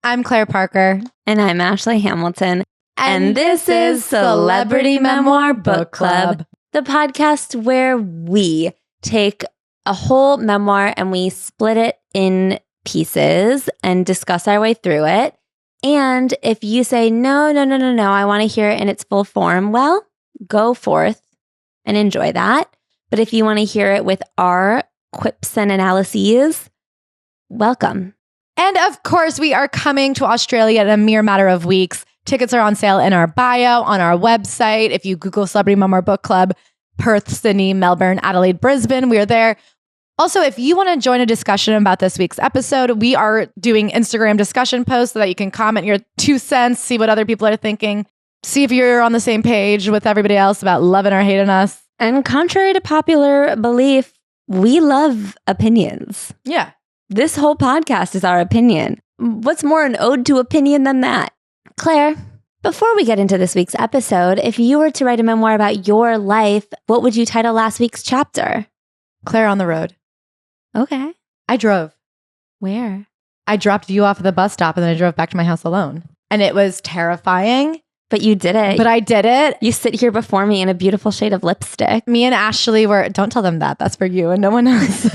I'm Claire Parker. And I'm Ashley Hamilton. And this is Celebrity Memoir Book Club, the podcast where we take a whole memoir and we split it in pieces and discuss our way through it. And if you say, no, I want to hear it in its full form, well, go forth and enjoy that. But if you want to hear it with our quips and analyses, welcome. And of course, we are coming to Australia in a mere matter of weeks. Tickets are on sale in our bio, on our website. If you Google Celebrity Memoir Book Club, Perth, Sydney, Melbourne, Adelaide, Brisbane, we are there. Also, if you want to join a discussion about this week's episode, we are doing Instagram discussion posts so that you can comment your 2 cents, see what other people are thinking, see if you're on the same page with everybody else about loving or hating us. And contrary to popular belief, we love opinions. Yeah. This whole podcast is our opinion. What's more an ode to opinion than that? Claire, before we get into this week's episode, if you were to write a memoir about your life, what would you title last week's chapter? Claire on the road. Okay. I drove. Where? I dropped you off at the bus stop and then I drove back to my house alone. And it was terrifying. But you did it. But I did it. You sit here before me in a beautiful shade of lipstick. Me and Ashley were, don't tell them that. That's for you and no one else.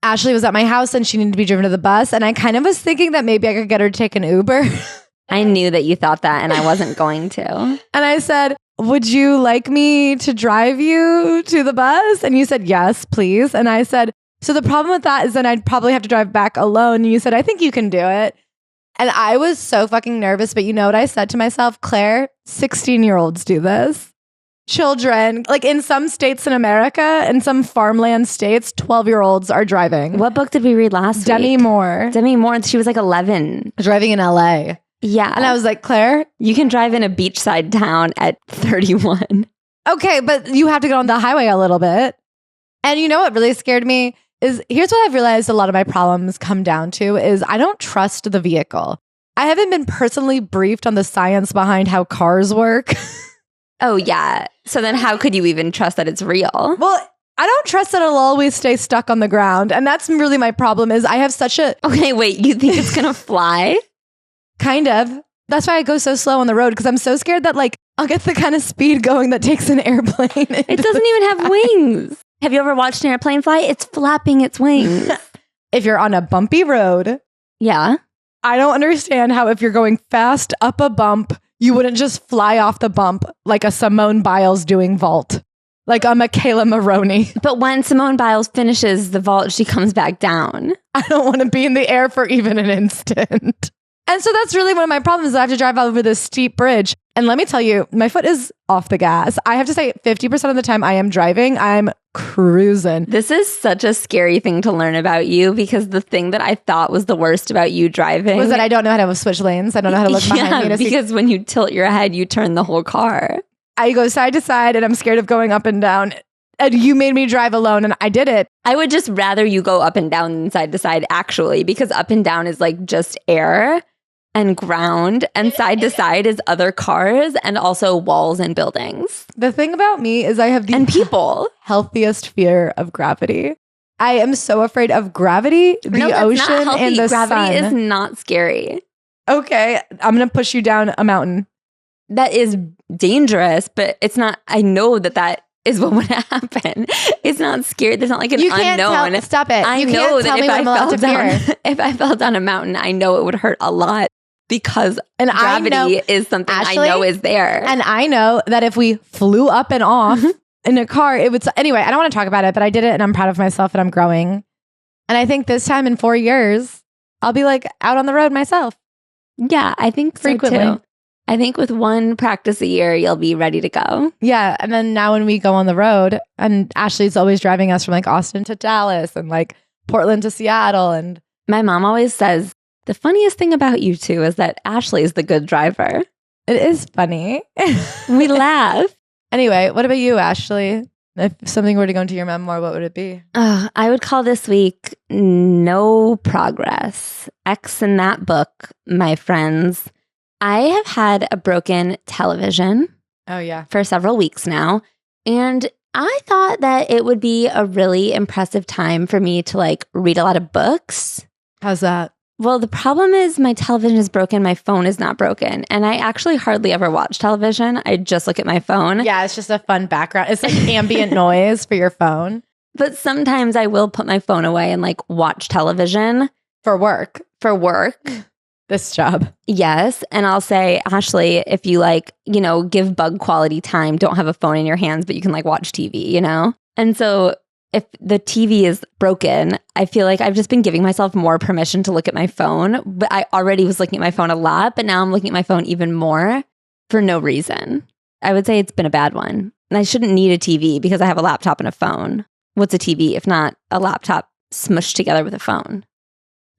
Ashley was at my house and she needed to be driven to the bus. And I kind of was thinking that maybe I could get her to take an Uber. I knew that you thought that and I wasn't going to. And I said, would you like me to drive you to the bus? And you said, yes, please. And I said, so the problem with that is then I'd probably have to drive back alone. And you said, I think you can do it. And I was so fucking nervous. But you know what I said to myself? Claire, 16-year-olds do this. Children, like in some states in America, in some farmland states, 12-year-olds are driving. What book did we read last Demi week? Moore. Demi Moore. She was like 11. Driving in LA. Yeah. And I was like, Claire, you can drive in a beachside town at 31. Okay, but you have to get on the highway a little bit. And you know what really scared me? Is here's what I've realized a lot of my problems come down to is I don't trust the vehicle. I haven't been personally briefed on the science behind how cars work. Oh, yeah. So then how could you even trust that it's real? Well, I don't trust that it'll always stay stuck on the ground. And that's really my problem is I have such a... Okay, wait, you think it's going to fly? Kind of. That's why I go so slow on the road because I'm so scared that like I'll get the kind of speed going that takes an airplane. It doesn't even have wings. Have you ever watched an airplane fly? It's flapping its wings. If you're on a bumpy road. Yeah. I don't understand how if you're going fast up a bump, you wouldn't just fly off the bump like a Simone Biles doing vault. Like a Michaela Maroney. But when Simone Biles finishes the vault, she comes back down. I don't want to be in the air for even an instant. And so that's really one of my problems. I have to drive over this steep bridge. And let me tell you, my foot is off the gas. I have to say 50% of the time I am driving, I'm cruising. This is such a scary thing to learn about you because the thing that I thought was the worst about you driving was that I don't know how to switch lanes. I don't know how to look behind me. Because when you tilt your head, you turn the whole car. I go side to side and I'm scared of going up and down. And you made me drive alone and I did it. I would just rather you go up and down than side to side, actually, because up and down is like just air and ground, and side to side is other cars and also walls and buildings. The thing about me is I have the people healthiest fear of gravity. I am so afraid of gravity, the ocean, and the sun. Gravity is not scary. Okay, I'm going to push you down a mountain. That is dangerous, but it's not. I know that is what would happen. It's not scary. There's not like an unknown. Stop it. I know that if I fell down a mountain, I know it would hurt a lot. Because gravity is something Ashley, I know is there. And I know that if we flew up and off in a car, it would... Anyway, I don't want to talk about it, but I did it and I'm proud of myself and I'm growing. And I think this time in 4 years, I'll be like out on the road myself. Yeah, I think frequently. So too. I think with one practice a year, you'll be ready to go. Yeah. And then now when we go on the road, and Ashley's always driving us from like Austin to Dallas and like Portland to Seattle. And my mom always says, the funniest thing about you two is that Ashley is the good driver. It is funny. We laugh. Anyway, what about you, Ashley? If something were to go into your memoir, what would it be? I would call this week No Progress. X in that book, my friends. I have had a broken television. Oh, yeah. For several weeks now. And I thought that it would be a really impressive time for me to like read a lot of books. How's that? Well, the problem is my television is broken. My phone is not broken. And I actually hardly ever watch television. I just look at my phone. Yeah, it's just a fun background. It's like ambient noise for your phone. But sometimes I will put my phone away and like watch television. For work. For work. This job. Yes. And I'll say, Ashley, if you like, give bug quality time, don't have a phone in your hands, but you can like watch TV, And so if the TV is broken, I feel like I've just been giving myself more permission to look at my phone. But I already was looking at my phone a lot, but now I'm looking at my phone even more for no reason. I would say it's been a bad one. And I shouldn't need a TV because I have a laptop and a phone. What's a TV if not a laptop smushed together with a phone?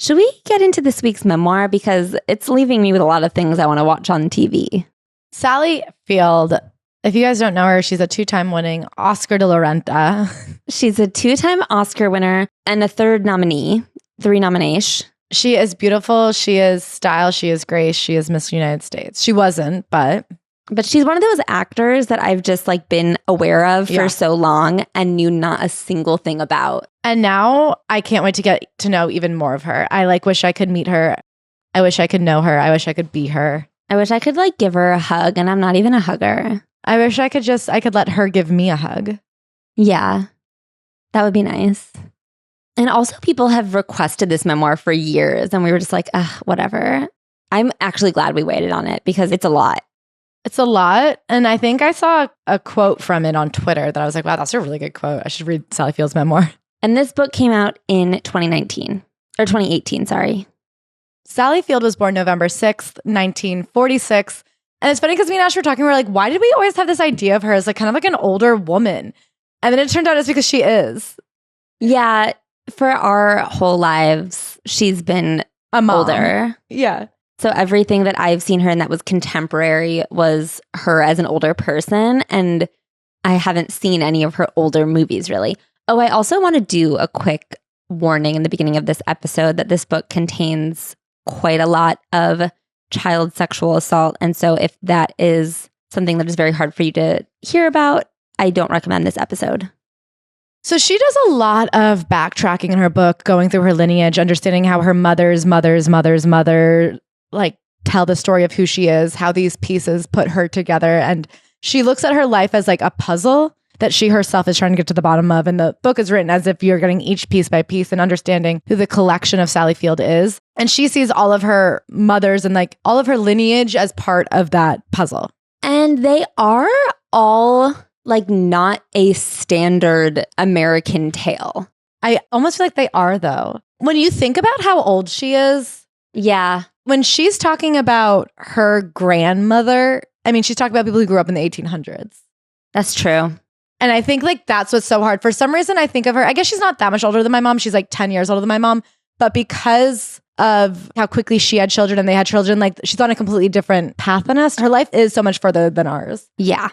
Should we get into this week's memoir? Because it's leaving me with a lot of things I want to watch on TV. Sally Field, if you guys don't know her, she's a 2-time winning Oscar de la Renta. She's a 2-time Oscar winner and a 3rd nominee, 3 nominations. She is beautiful. She is style. She is grace. She is Miss United States. She wasn't, but she's one of those actors that I've just like been aware of for so long and knew not a single thing about. And now I can't wait to get to know even more of her. I like wish I could meet her. I wish I could know her. I wish I could be her. I wish I could like give her a hug, and I'm not even a hugger. I wish I could let her give me a hug. Yeah, that would be nice. And also people have requested this memoir for years, and we were just like, whatever. I'm actually glad we waited on it because it's a lot. It's a lot. And I think I saw a quote from it on Twitter that I was like, wow, that's a really good quote. I should read Sally Field's memoir. And this book came out in 2018, sorry. Sally Field was born November 6th, 1946. And it's funny because me and Ash were talking, we're like, why did we always have this idea of her as like kind of like an older woman? And then it turned out it's because she is. Yeah. For our whole lives, she's been a mom. Older. Yeah. So everything that I've seen her in that was contemporary was her as an older person. And I haven't seen any of her older movies really. Oh, I also want to do a quick warning in the beginning of this episode that this book contains quite a lot of child sexual assault. And so if that is something that is very hard for you to hear about, I don't recommend this episode. So she does a lot of backtracking in her book, going through her lineage, understanding how her mother's mother like tell the story of who she is, how these pieces put her together. And she looks at her life as like a puzzle that she herself is trying to get to the bottom of. And the book is written as if you're getting each piece by piece and understanding who the collection of Sally Field is. And she sees all of her mothers and like all of her lineage as part of that puzzle. And they are all like not a standard American tale. I almost feel like they are though. When you think about how old she is. Yeah. When she's talking about her grandmother, I mean, she's talking about people who grew up in the 1800s. That's true. And I think like that's what's so hard. For some reason, I think of her, I guess she's not that much older than my mom. She's like 10 years older than my mom. But because of how quickly she had children and they had children, like she's on a completely different path than us. Her life is so much further than ours. Yeah.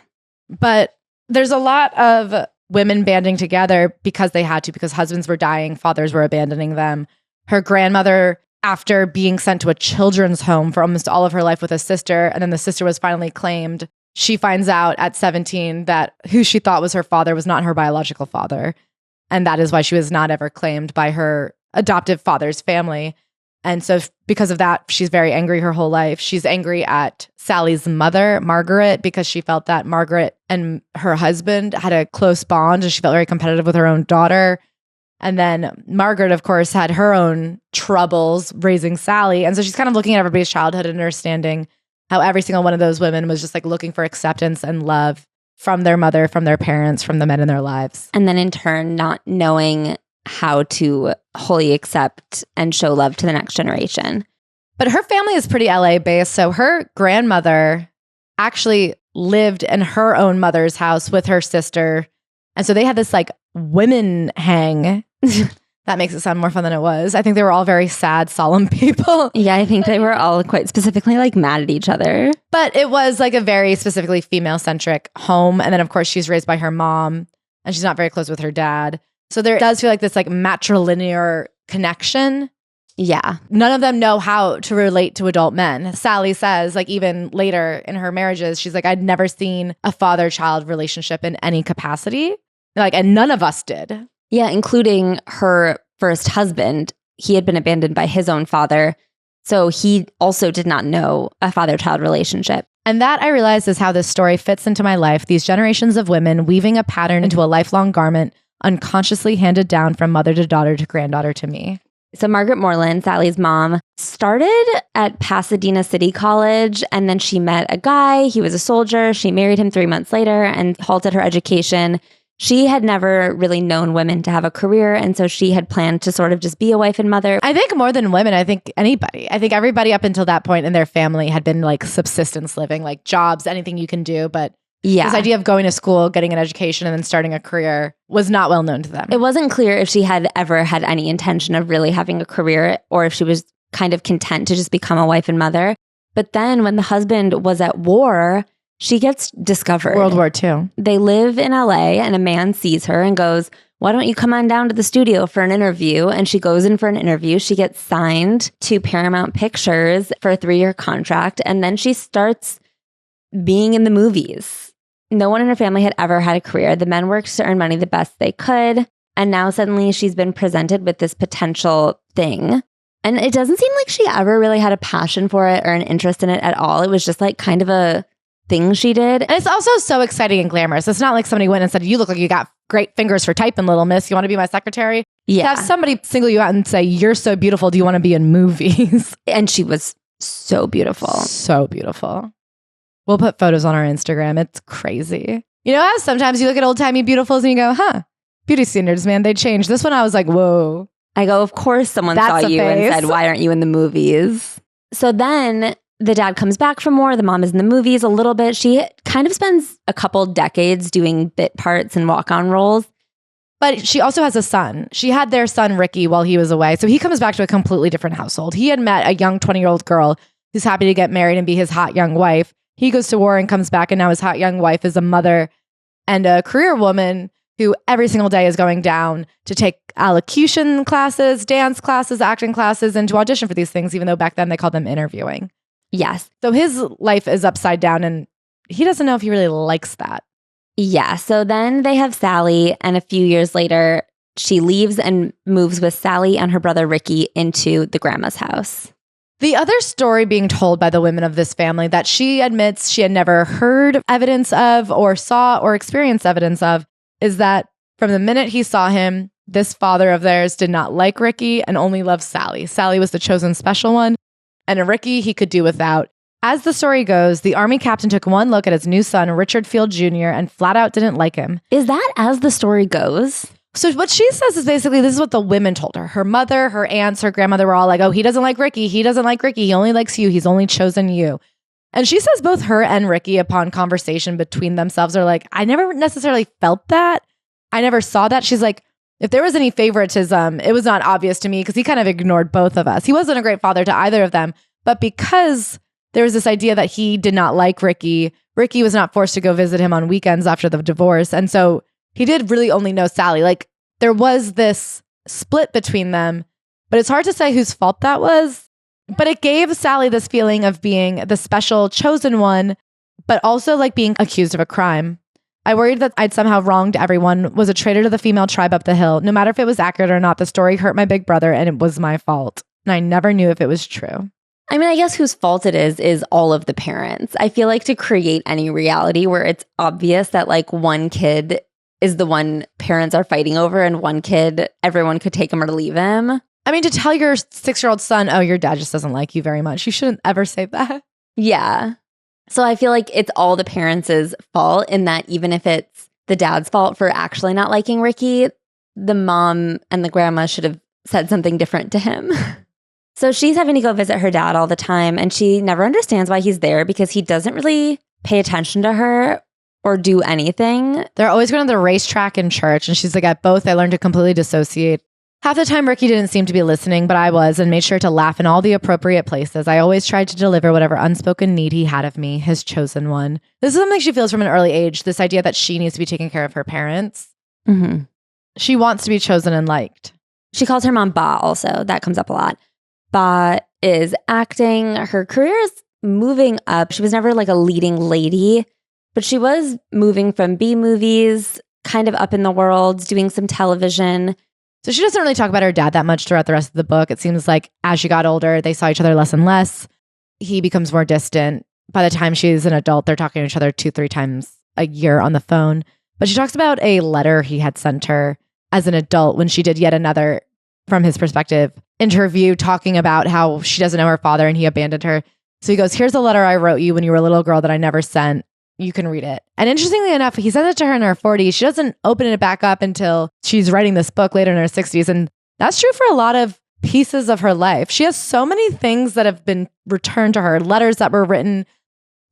But there's a lot of women banding together because they had to, because husbands were dying, fathers were abandoning them. Her grandmother, after being sent to a children's home for almost all of her life with a sister, and then the sister was finally claimed, she finds out at 17 that who she thought was her father was not her biological father. And that is why she was not ever claimed by her adoptive father's family. And so because of that, she's very angry her whole life. She's angry at Sally's mother, Margaret, because she felt that Margaret and her husband had a close bond and she felt very competitive with her own daughter. And then Margaret, of course, had her own troubles raising Sally. And so she's kind of looking at everybody's childhood and understanding how every single one of those women was just like looking for acceptance and love from their mother, from their parents, from the men in their lives. And then in turn, not knowing how to wholly accept and show love to the next generation. But her family is pretty LA based. So her grandmother actually lived in her own mother's house with her sister. And so they had this like women hang. That makes it sound more fun than it was. I think they were all very sad, solemn people. Yeah, I think they were all quite specifically like mad at each other. But it was like a very specifically female-centric home. And then, of course, she's raised by her mom and she's not very close with her dad. So there does feel like this like matrilinear connection. Yeah. None of them know how to relate to adult men. Sally says, like even later in her marriages, she's like, I'd never seen a father-child relationship in any capacity. Like, and none of us did. Yeah, including her first husband, he had been abandoned by his own father. So he also did not know a father-child relationship. And that, I realized, is how this story fits into my life. These generations of women weaving a pattern into a lifelong garment, unconsciously handed down from mother to daughter to granddaughter to me. So Margaret Moreland, Sally's mom, started at Pasadena City College, and then she met a guy. He was a soldier. She married him 3 months later and halted her education. She had never really known women to have a career, and so she had planned to sort of just be a wife and mother. I think more than women, I think anybody. I think everybody up until that point in their family had been like subsistence living, like jobs, anything you can do. But this idea of going to school, getting an education, and then starting a career was not well known to them. It wasn't clear if she had ever had any intention of really having a career or if she was kind of content to just become a wife and mother. But then when the husband was at war, she gets discovered. World War II. They live in LA and a man sees her and goes, "Why don't you come on down to the studio for an interview?" And she goes in for an interview. She gets signed to Paramount Pictures for a 3-year contract. And then she starts being in the movies. No one in her family had ever had a career. The men worked to earn money the best they could. And now suddenly she's been presented with this potential thing. And it doesn't seem like she ever really had a passion for it or an interest in it at all. It was just like kind of a thing she did. And it's also so exciting and glamorous. It's not like somebody went and said, "You look like you got great fingers for typing, little miss. You want to be my secretary?" Yeah. To have somebody single you out and say, "You're so beautiful. Do you want to be in movies?" And she was so beautiful. So beautiful. We'll put photos on our Instagram. It's crazy. You know how sometimes you look at old-timey beautifuls and you go, beauty standards, man, they changed. This one I was like, whoa. I go, of course someone saw you and said, "Why aren't you in the movies?" So then the dad comes back from war. The mom is in the movies a little bit. She kind of spends a couple decades doing bit parts and walk-on roles. But she also has a son. She had their son, Ricky, while he was away. So he comes back to a completely different household. He had met a young 20-year-old girl who's happy to get married and be his hot young wife. He goes to war and comes back, and now his hot young wife is a mother and a career woman who every single day is going down to take allocution classes, dance classes, acting classes, and to audition for these things, even though back then they called them interviewing. Yes. So his life is upside down, and he doesn't know if he really likes that. Yeah. So then they have Sally, and a few years later, she leaves and moves with Sally and her brother Ricky into the grandma's house. The other story being told by the women of this family that she admits she had never heard evidence of or saw or experienced evidence of is that from the minute he saw him, this father of theirs did not like Ricky and only loved Sally. Sally was the chosen special one, and Ricky he could do without. As the story goes, the Army captain took one look at his new son, Richard Field Jr., and flat out didn't like him. Is that as the story goes? So what she says is basically, this is what the women told her. Her mother, her aunts, her grandmother were all like, "Oh, he doesn't like Ricky. He doesn't like Ricky. He only likes you. He's only chosen you." And she says both her and Ricky, upon conversation between themselves, are like, "I never necessarily felt that. I never saw that." She's like, if there was any favoritism, it was not obvious to me because he kind of ignored both of us. He wasn't a great father to either of them. But because there was this idea that he did not like Ricky, Ricky was not forced to go visit him on weekends after the divorce. And so he did really only know Sally. Like, there was this split between them, but it's hard to say whose fault that was. But it gave Sally this feeling of being the special chosen one, but also like being accused of a crime. I worried that I'd somehow wronged everyone, was a traitor to the female tribe up the hill. No matter if it was accurate or not, the story hurt my big brother and it was my fault. And I never knew if it was true. I mean, I guess whose fault it is all of the parents. I feel like to create any reality where it's obvious that like one kid is the one parents are fighting over and one kid, everyone could take him or leave him. I mean, to tell your 6-year-old son, "Oh, your dad just doesn't like you very much," you shouldn't ever say that. Yeah. So I feel like it's all the parents' fault in that even if it's the dad's fault for actually not liking Ricky, the mom and the grandma should have said something different to him. So she's having to go visit her dad all the time, and she never understands why he's there because he doesn't really pay attention to her or do anything. They're always going to the racetrack and church, and she's like, at both, I learned to completely dissociate. Half the time, Ricky didn't seem to be listening, but I was, and made sure to laugh in all the appropriate places. I always tried to deliver whatever unspoken need he had of me, his chosen one. This is something she feels from an early age, this idea that she needs to be taking care of her parents. Mm-hmm. She wants to be chosen and liked. She calls her mom Ba also. That comes up a lot. Ba is acting. Her career is moving up. She was never like a leading lady, but she was moving from B movies, kind of up in the world, doing some television. So she doesn't really talk about her dad that much throughout the rest of the book. It seems like as she got older, they saw each other less and less. He becomes more distant. By the time she's an adult, they're talking to each other 2-3 times a year on the phone. But she talks about a letter he had sent her as an adult when she did yet another, from his perspective, interview talking about how she doesn't know her father and he abandoned her. So he goes, here's a letter I wrote you when you were a little girl that I never sent. You can read it. And interestingly enough, he sent it to her in her 40s. She doesn't open it back up until she's writing this book later in her 60s. And that's true for a lot of pieces of her life. She has so many things that have been returned to her, letters that were written,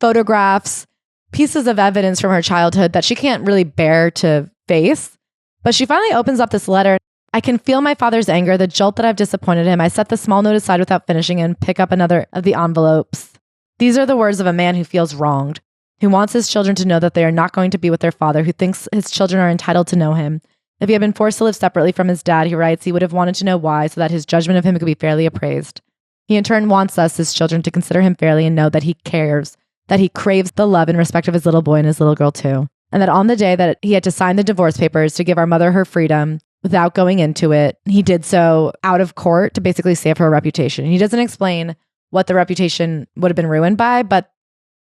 photographs, pieces of evidence from her childhood that she can't really bear to face. But she finally opens up this letter. I can feel my father's anger, the jolt that I've disappointed him. I set the small note aside without finishing and pick up another of the envelopes. These are the words of a man who feels wronged, who wants his children to know that they are not going to be with their father, who thinks his children are entitled to know him. If he had been forced to live separately from his dad, he writes, he would have wanted to know why, so that his judgment of him could be fairly appraised. He in turn wants us, his children, to consider him fairly and know that he cares, that he craves the love and respect of his little boy and his little girl too. And that on the day that he had to sign the divorce papers to give our mother her freedom without going into it, he did so out of court to basically save her reputation. He doesn't explain what the reputation would have been ruined by, but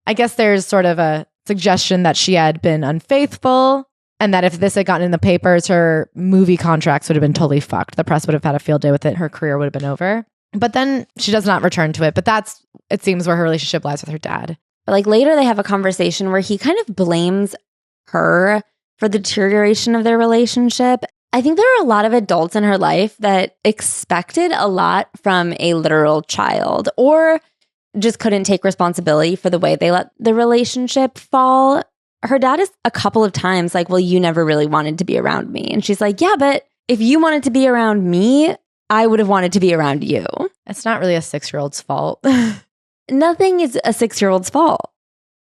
I guess there's sort of a suggestion that she had been unfaithful and that if this had gotten in the papers, her movie contracts would have been totally fucked. The press would have had a field day with it. Her career would have been over. But then she does not return to it. But that's, it seems, where her relationship lies with her dad. But like later they have a conversation where he kind of blames her for the deterioration of their relationship. I think there are a lot of adults in her life that expected a lot from a literal child or just couldn't take responsibility for the way they let the relationship fall. Her dad is a couple of times like, well, you never really wanted to be around me. And she's like, yeah, but if you wanted to be around me, I would have wanted to be around you. It's not really a 6-year-old's fault. Nothing is a 6-year-old's fault.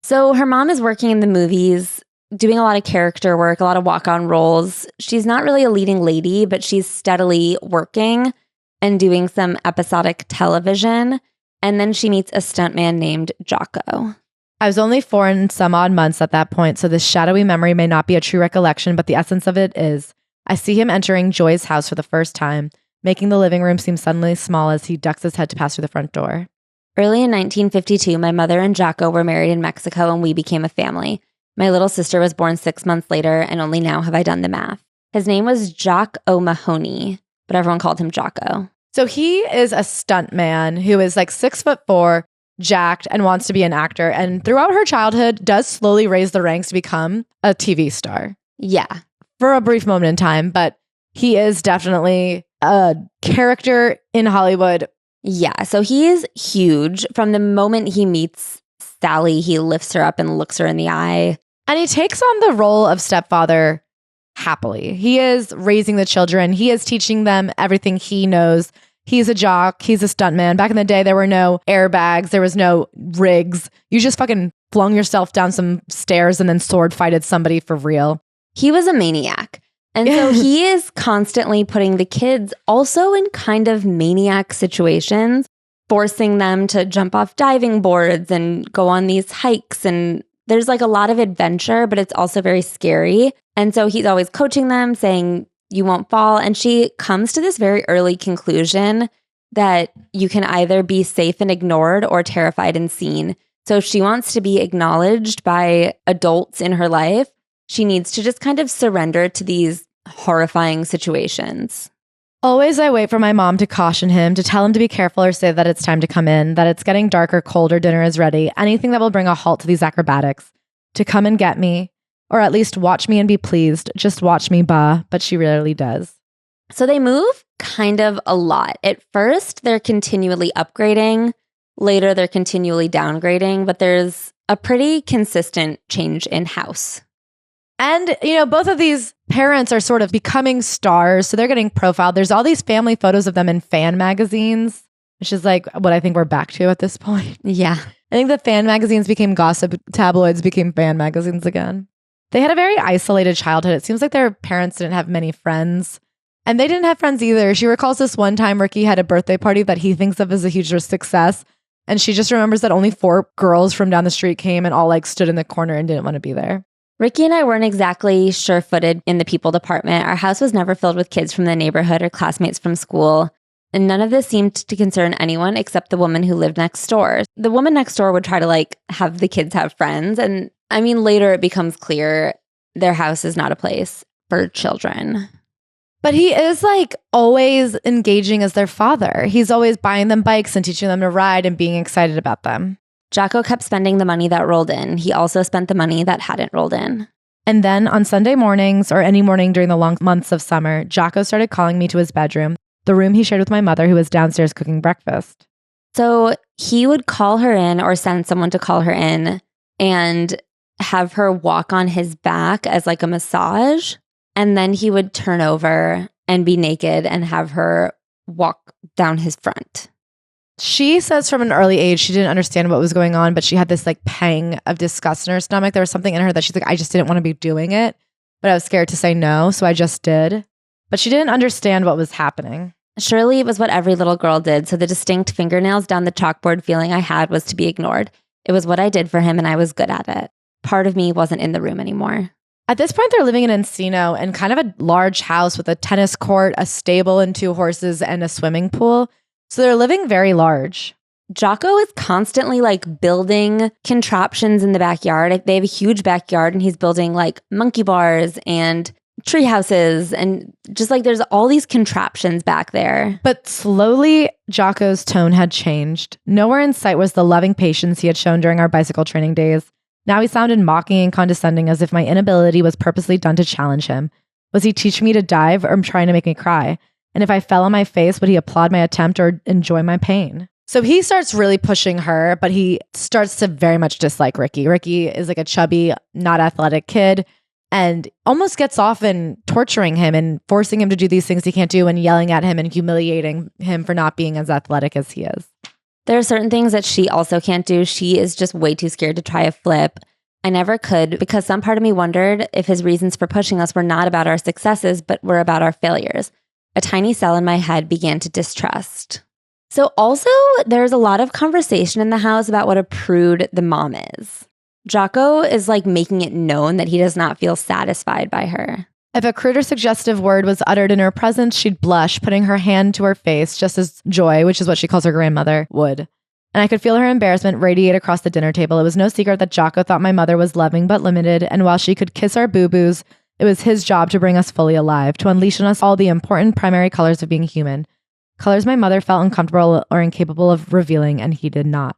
So her mom is working in the movies, doing a lot of character work, a lot of walk-on roles. She's not really a leading lady, but she's steadily working and doing some episodic television. And then she meets a stuntman named Jocko. I was only 4 and some odd months at that point, so this shadowy memory may not be a true recollection, but the essence of it is. I see him entering Joy's house for the first time, making the living room seem suddenly small as he ducks his head to pass through the front door. Early in 1952, my mother and Jocko were married in Mexico and we became a family. My little sister was born 6 months later, and only now have I done the math. His name was Jock O'Mahony, but everyone called him Jocko. So he is a stuntman who is like 6'4", jacked, and wants to be an actor. And throughout her childhood, does slowly raise the ranks to become a TV star. Yeah. For a brief moment in time, but he is definitely a character in Hollywood. Yeah, so he is huge. From the moment he meets Sally, he lifts her up and looks her in the eye. And he takes on the role of stepfather happily. He is raising the children. He is teaching them everything he knows. He's a jock. He's a stuntman. Back in the day, there were no airbags. There was no rigs. You just fucking flung yourself down some stairs and then sword fighted somebody for real. He was a maniac. And so he is constantly putting the kids also in kind of maniac situations, forcing them to jump off diving boards and go on these hikes. And there's like a lot of adventure, but it's also very scary. And so he's always coaching them, saying, you won't fall. And she comes to this very early conclusion that you can either be safe and ignored or terrified and seen. So if she wants to be acknowledged by adults in her life, she needs to just kind of surrender to these horrifying situations. Always I wait for my mom to caution him, to tell him to be careful or say that it's time to come in, that it's getting dark or cold or dinner is ready, anything that will bring a halt to these acrobatics, to come and get me, or at least watch me and be pleased. Just watch me, bah, but she rarely does. So they move kind of a lot. At first, they're continually upgrading. Later, they're continually downgrading, but there's a pretty consistent change in house. And, you know, both of these parents are sort of becoming stars, so they're getting profiled. There's all these family photos of them in fan magazines, which is like what I think we're back to at this point. Yeah. I think the fan magazines became gossip tabloids, became fan magazines again. They had a very isolated childhood. It seems like their parents didn't have many friends, and they didn't have friends either. She recalls this one time Ricky had a birthday party that he thinks of as a huge success, and she just remembers that only 4 girls from down the street came and all like stood in the corner and didn't want to be there. Ricky and I weren't exactly sure-footed in the people department. Our house was never filled with kids from the neighborhood or classmates from school. And none of this seemed to concern anyone except the woman who lived next door. The woman next door would try to have the kids have friends. And I mean, later it becomes clear their house is not a place for children. But he is always engaging as their father. He's always buying them bikes and teaching them to ride and being excited about them. Jocko kept spending the money that rolled in. He also spent the money that hadn't rolled in. And then on Sunday mornings or any morning during the long months of summer, Jocko started calling me to his bedroom, the room he shared with my mother who was downstairs cooking breakfast. So he would call her in or send someone to call her in and have her walk on his back as a massage. And then he would turn over and be naked and have her walk down his front. She says from an early age, she didn't understand what was going on, but she had this pang of disgust in her stomach. There was something in her that she's I just didn't want to be doing it, but I was scared to say no. So I just did. But she didn't understand what was happening. Surely it was what every little girl did. So the distinct fingernails down the chalkboard feeling I had was to be ignored. It was what I did for him and I was good at it. Part of me wasn't in the room anymore. At this point, they're living in Encino in kind of a large house with a tennis court, a stable and 2 horses, and a swimming pool. So they're living very large. Jocko is constantly building contraptions in the backyard. They have a huge backyard and he's building monkey bars and tree houses and just there's all these contraptions back there. But slowly, Jocko's tone had changed. Nowhere in sight was the loving patience he had shown during our bicycle training days. Now he sounded mocking and condescending as if my inability was purposely done to challenge him. Was he teaching me to dive or trying to make me cry? And if I fell on my face, would he applaud my attempt or enjoy my pain? So he starts really pushing her, but he starts to very much dislike Ricky. Ricky is a chubby, not athletic kid and almost gets off in torturing him and forcing him to do these things he can't do and yelling at him and humiliating him for not being as athletic as he is. There are certain things that she also can't do. She is just way too scared to try a flip. I never could because some part of me wondered if his reasons for pushing us were not about our successes, but were about our failures. A tiny cell in my head began to distrust. So also, there's a lot of conversation in the house about what a prude the mom is. Jocko is making it known that he does not feel satisfied by her. If a crude or suggestive word was uttered in her presence, she'd blush, putting her hand to her face, just as Joy, which is what she calls her grandmother, would. And I could feel her embarrassment radiate across the dinner table. It was no secret that Jocko thought my mother was loving but limited, and while she could kiss our boo-boos, it was his job to bring us fully alive, to unleash on us all the important primary colors of being human. Colors my mother felt uncomfortable or incapable of revealing, and he did not.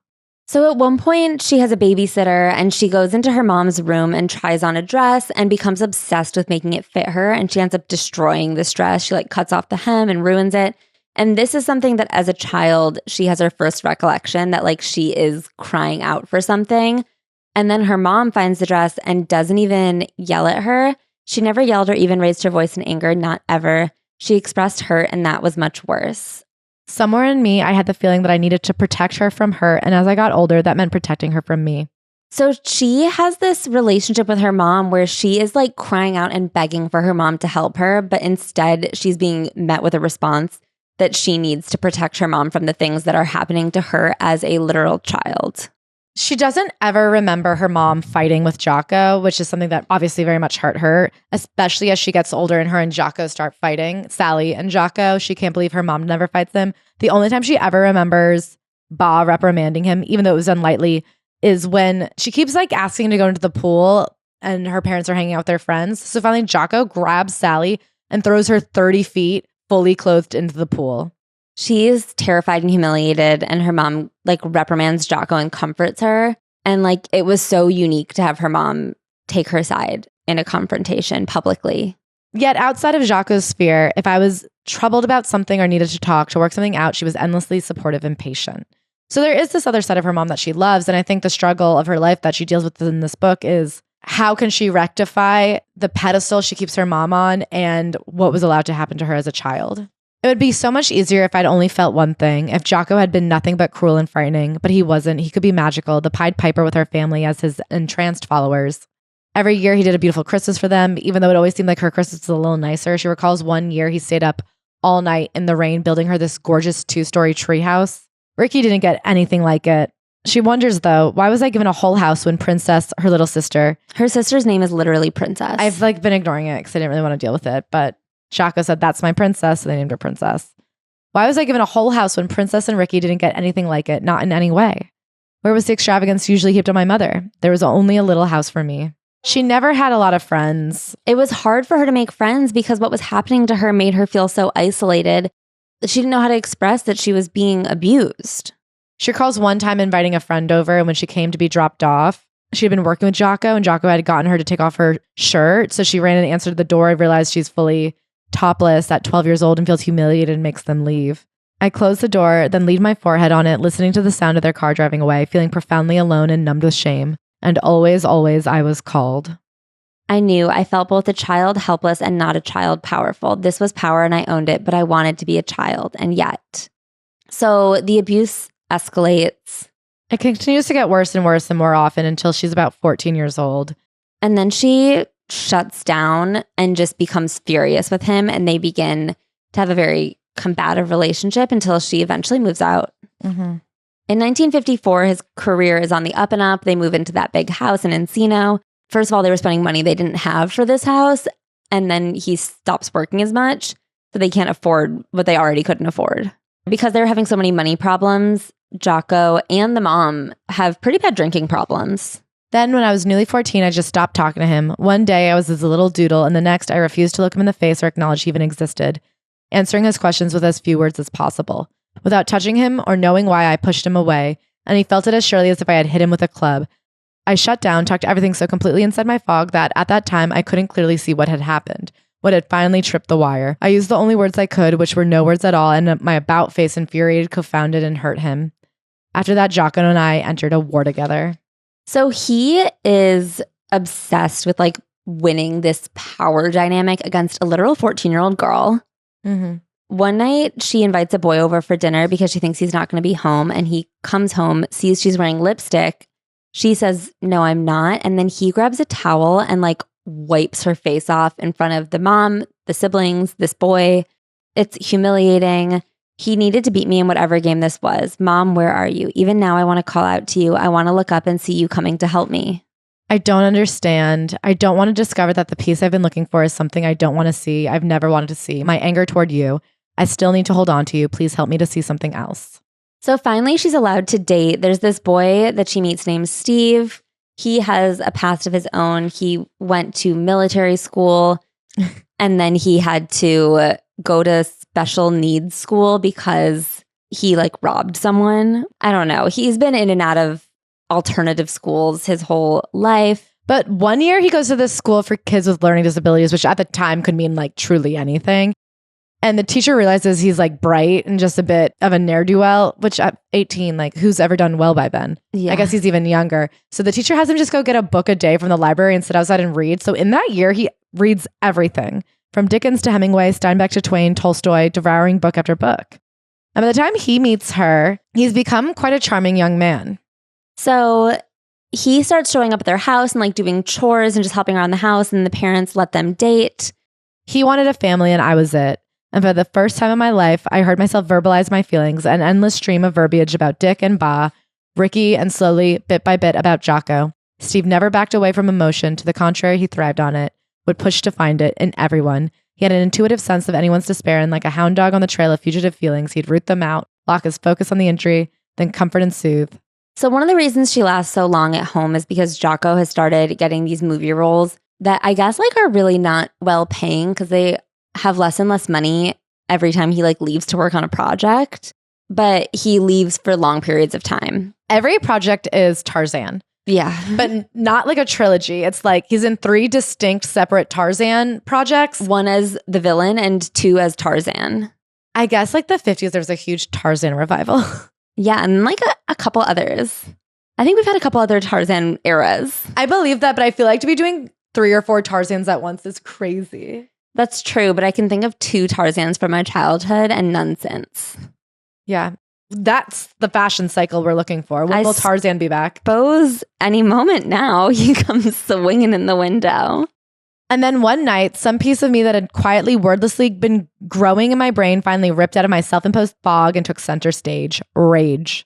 So at one point, she has a babysitter and she goes into her mom's room and tries on a dress and becomes obsessed with making it fit her. And she ends up destroying this dress. She cuts off the hem and ruins it. And this is something that as a child, she has her first recollection that she is crying out for something. And then her mom finds the dress and doesn't even yell at her. She never yelled or even raised her voice in anger, not ever. She expressed hurt, and that was much worse. Somewhere in me, I had the feeling that I needed to protect her from her, and as I got older, that meant protecting her from me. So she has this relationship with her mom where she is crying out and begging for her mom to help her, but instead she's being met with a response that she needs to protect her mom from the things that are happening to her as a literal child. She doesn't ever remember her mom fighting with Jocko, which is something that obviously very much hurt her, especially as she gets older and her and Jocko start fighting. Sally and Jocko, she can't believe her mom never fights them. The only time she ever remembers Ba reprimanding him, even though it was unlightly, is when she keeps asking to go into the pool and her parents are hanging out with their friends. So finally Jocko grabs Sally and throws her 30 feet fully clothed into the pool. She is terrified and humiliated, and her mom reprimands Jocko and comforts her. And it was so unique to have her mom take her side in a confrontation publicly. Yet outside of Jocko's sphere, if I was troubled about something or needed to talk, to work something out, she was endlessly supportive and patient. So there is this other side of her mom that she loves. And I think the struggle of her life that she deals with in this book is how can she rectify the pedestal she keeps her mom on and what was allowed to happen to her as a child. It would be so much easier if I'd only felt one thing, if Jocko had been nothing but cruel and frightening, but he wasn't. He could be magical, the Pied Piper with her family as his entranced followers. Every year he did a beautiful Christmas for them, even though it always seemed like her Christmas was a little nicer. She recalls one year he stayed up all night in the rain building her this gorgeous 2-story treehouse. Ricky didn't get anything like it. She wonders, though, why was I given a whole house when Princess, her little sister... Her sister's name is literally Princess. I've been ignoring it because I didn't really want to deal with it. But Jocko said, that's my princess. So they named her Princess. Why was I given a whole house when Princess and Ricky didn't get anything like it? Not in any way. Where was the extravagance usually heaped on my mother? There was only a little house for me. She never had a lot of friends. It was hard for her to make friends because what was happening to her made her feel so isolated. She didn't know how to express that she was being abused. She recalls one time inviting a friend over, and when she came to be dropped off, she had been working with Jocko, and Jocko had gotten her to take off her shirt. So she ran and answered the door and realized she's fully topless at 12 years old and feels humiliated and makes them leave. I closed the door, then leaned my forehead on it, listening to the sound of their car driving away, feeling profoundly alone and numbed with shame. And always, always I was called. I knew I felt both a child helpless and not a child powerful. This was power and I owned it, but I wanted to be a child. And yet. So the abuse escalates. It continues to get worse and worse and more often until she's about 14 years old. And then she shuts down and just becomes furious with him. And they begin to have a very combative relationship until she eventually moves out. Mm-hmm. In 1954, his career is on the up and up. They move into that big house in Encino. First of all, they were spending money they didn't have for this house. And then he stops working as much. So they can't afford what they already couldn't afford. Because they were having so many money problems, Jocko and the mom have pretty bad drinking problems. Then when I was newly 14, I just stopped talking to him. One day I was his little doodle, and the next I refused to look him in the face or acknowledge he even existed, answering his questions with as few words as possible. Without touching him or knowing why, I pushed him away, and he felt it as surely as if I had hit him with a club. I shut down, tucked everything so completely inside my fog that at that time I couldn't clearly see what had happened. What had finally tripped the wire. I used the only words I could, which were no words at all, and my about face infuriated, confounded, and hurt him. After that, Jocko and I entered a war together. So he is obsessed with winning this power dynamic against a literal 14-year-old girl. Mm-hmm. One night, she invites a boy over for dinner because she thinks he's not going to be home, and he comes home, sees she's wearing lipstick. She says, no, I'm not. And then he grabs a towel and wipes her face off in front of the mom, the siblings, this boy. It's humiliating. He needed to beat me in whatever game this was. Mom, where are you? Even now, I want to call out to you. I want to look up and see you coming to help me. I don't understand. I don't want to discover that the peace I've been looking for is something I don't want to see. I've never wanted to see. My anger toward you. I still need to hold on to you. Please help me to see something else. So finally, she's allowed to date. There's this boy that she meets named Steve. He has a past of his own. He went to military school and then he had to go to special needs school because he robbed someone. I don't know. He's been in and out of alternative schools his whole life. But one year he goes to this school for kids with learning disabilities, which at the time could mean truly anything. And the teacher realizes he's bright and just a bit of a ne'er-do-well, which at 18, who's ever done well by then? Yeah. I guess he's even younger. So the teacher has him just go get a book a day from the library and sit outside and read. So in that year, he reads everything from Dickens to Hemingway, Steinbeck to Twain, Tolstoy, devouring book after book. And by the time he meets her, he's become quite a charming young man. So he starts showing up at their house and doing chores and just helping around the house. And the parents let them date. He wanted a family and I was it. And for the first time in my life, I heard myself verbalize my feelings, an endless stream of verbiage about Dick and Ba, Ricky, and slowly, bit by bit, about Jocko. Steve never backed away from emotion. To the contrary, he thrived on it, would push to find it in everyone. He had an intuitive sense of anyone's despair, and like a hound dog on the trail of fugitive feelings, he'd root them out, lock his focus on the injury, then comfort and soothe. So one of the reasons she lasts so long at home is because Jocko has started getting these movie roles that I guess are really not well paying because they have less and less money every time he leaves to work on a project, but he leaves for long periods of time. Every project is Tarzan. Yeah. But not a trilogy. It's he's in 3 distinct separate Tarzan projects. 1 as the villain and 2 as Tarzan. I guess the 50s, there was a huge Tarzan revival. Yeah, and a couple others. I think we've had a couple other Tarzan eras. I believe that, but I feel to be doing 3 or 4 Tarzans at once is crazy. That's true, but I can think of 2 Tarzans from my childhood and none since. Yeah, that's the fashion cycle we're looking for. When will Tarzan be back? Suppose any moment now he comes swinging in the window. And then one night, some piece of me that had quietly, wordlessly been growing in my brain finally ripped out of my self-imposed fog and took center stage. Rage.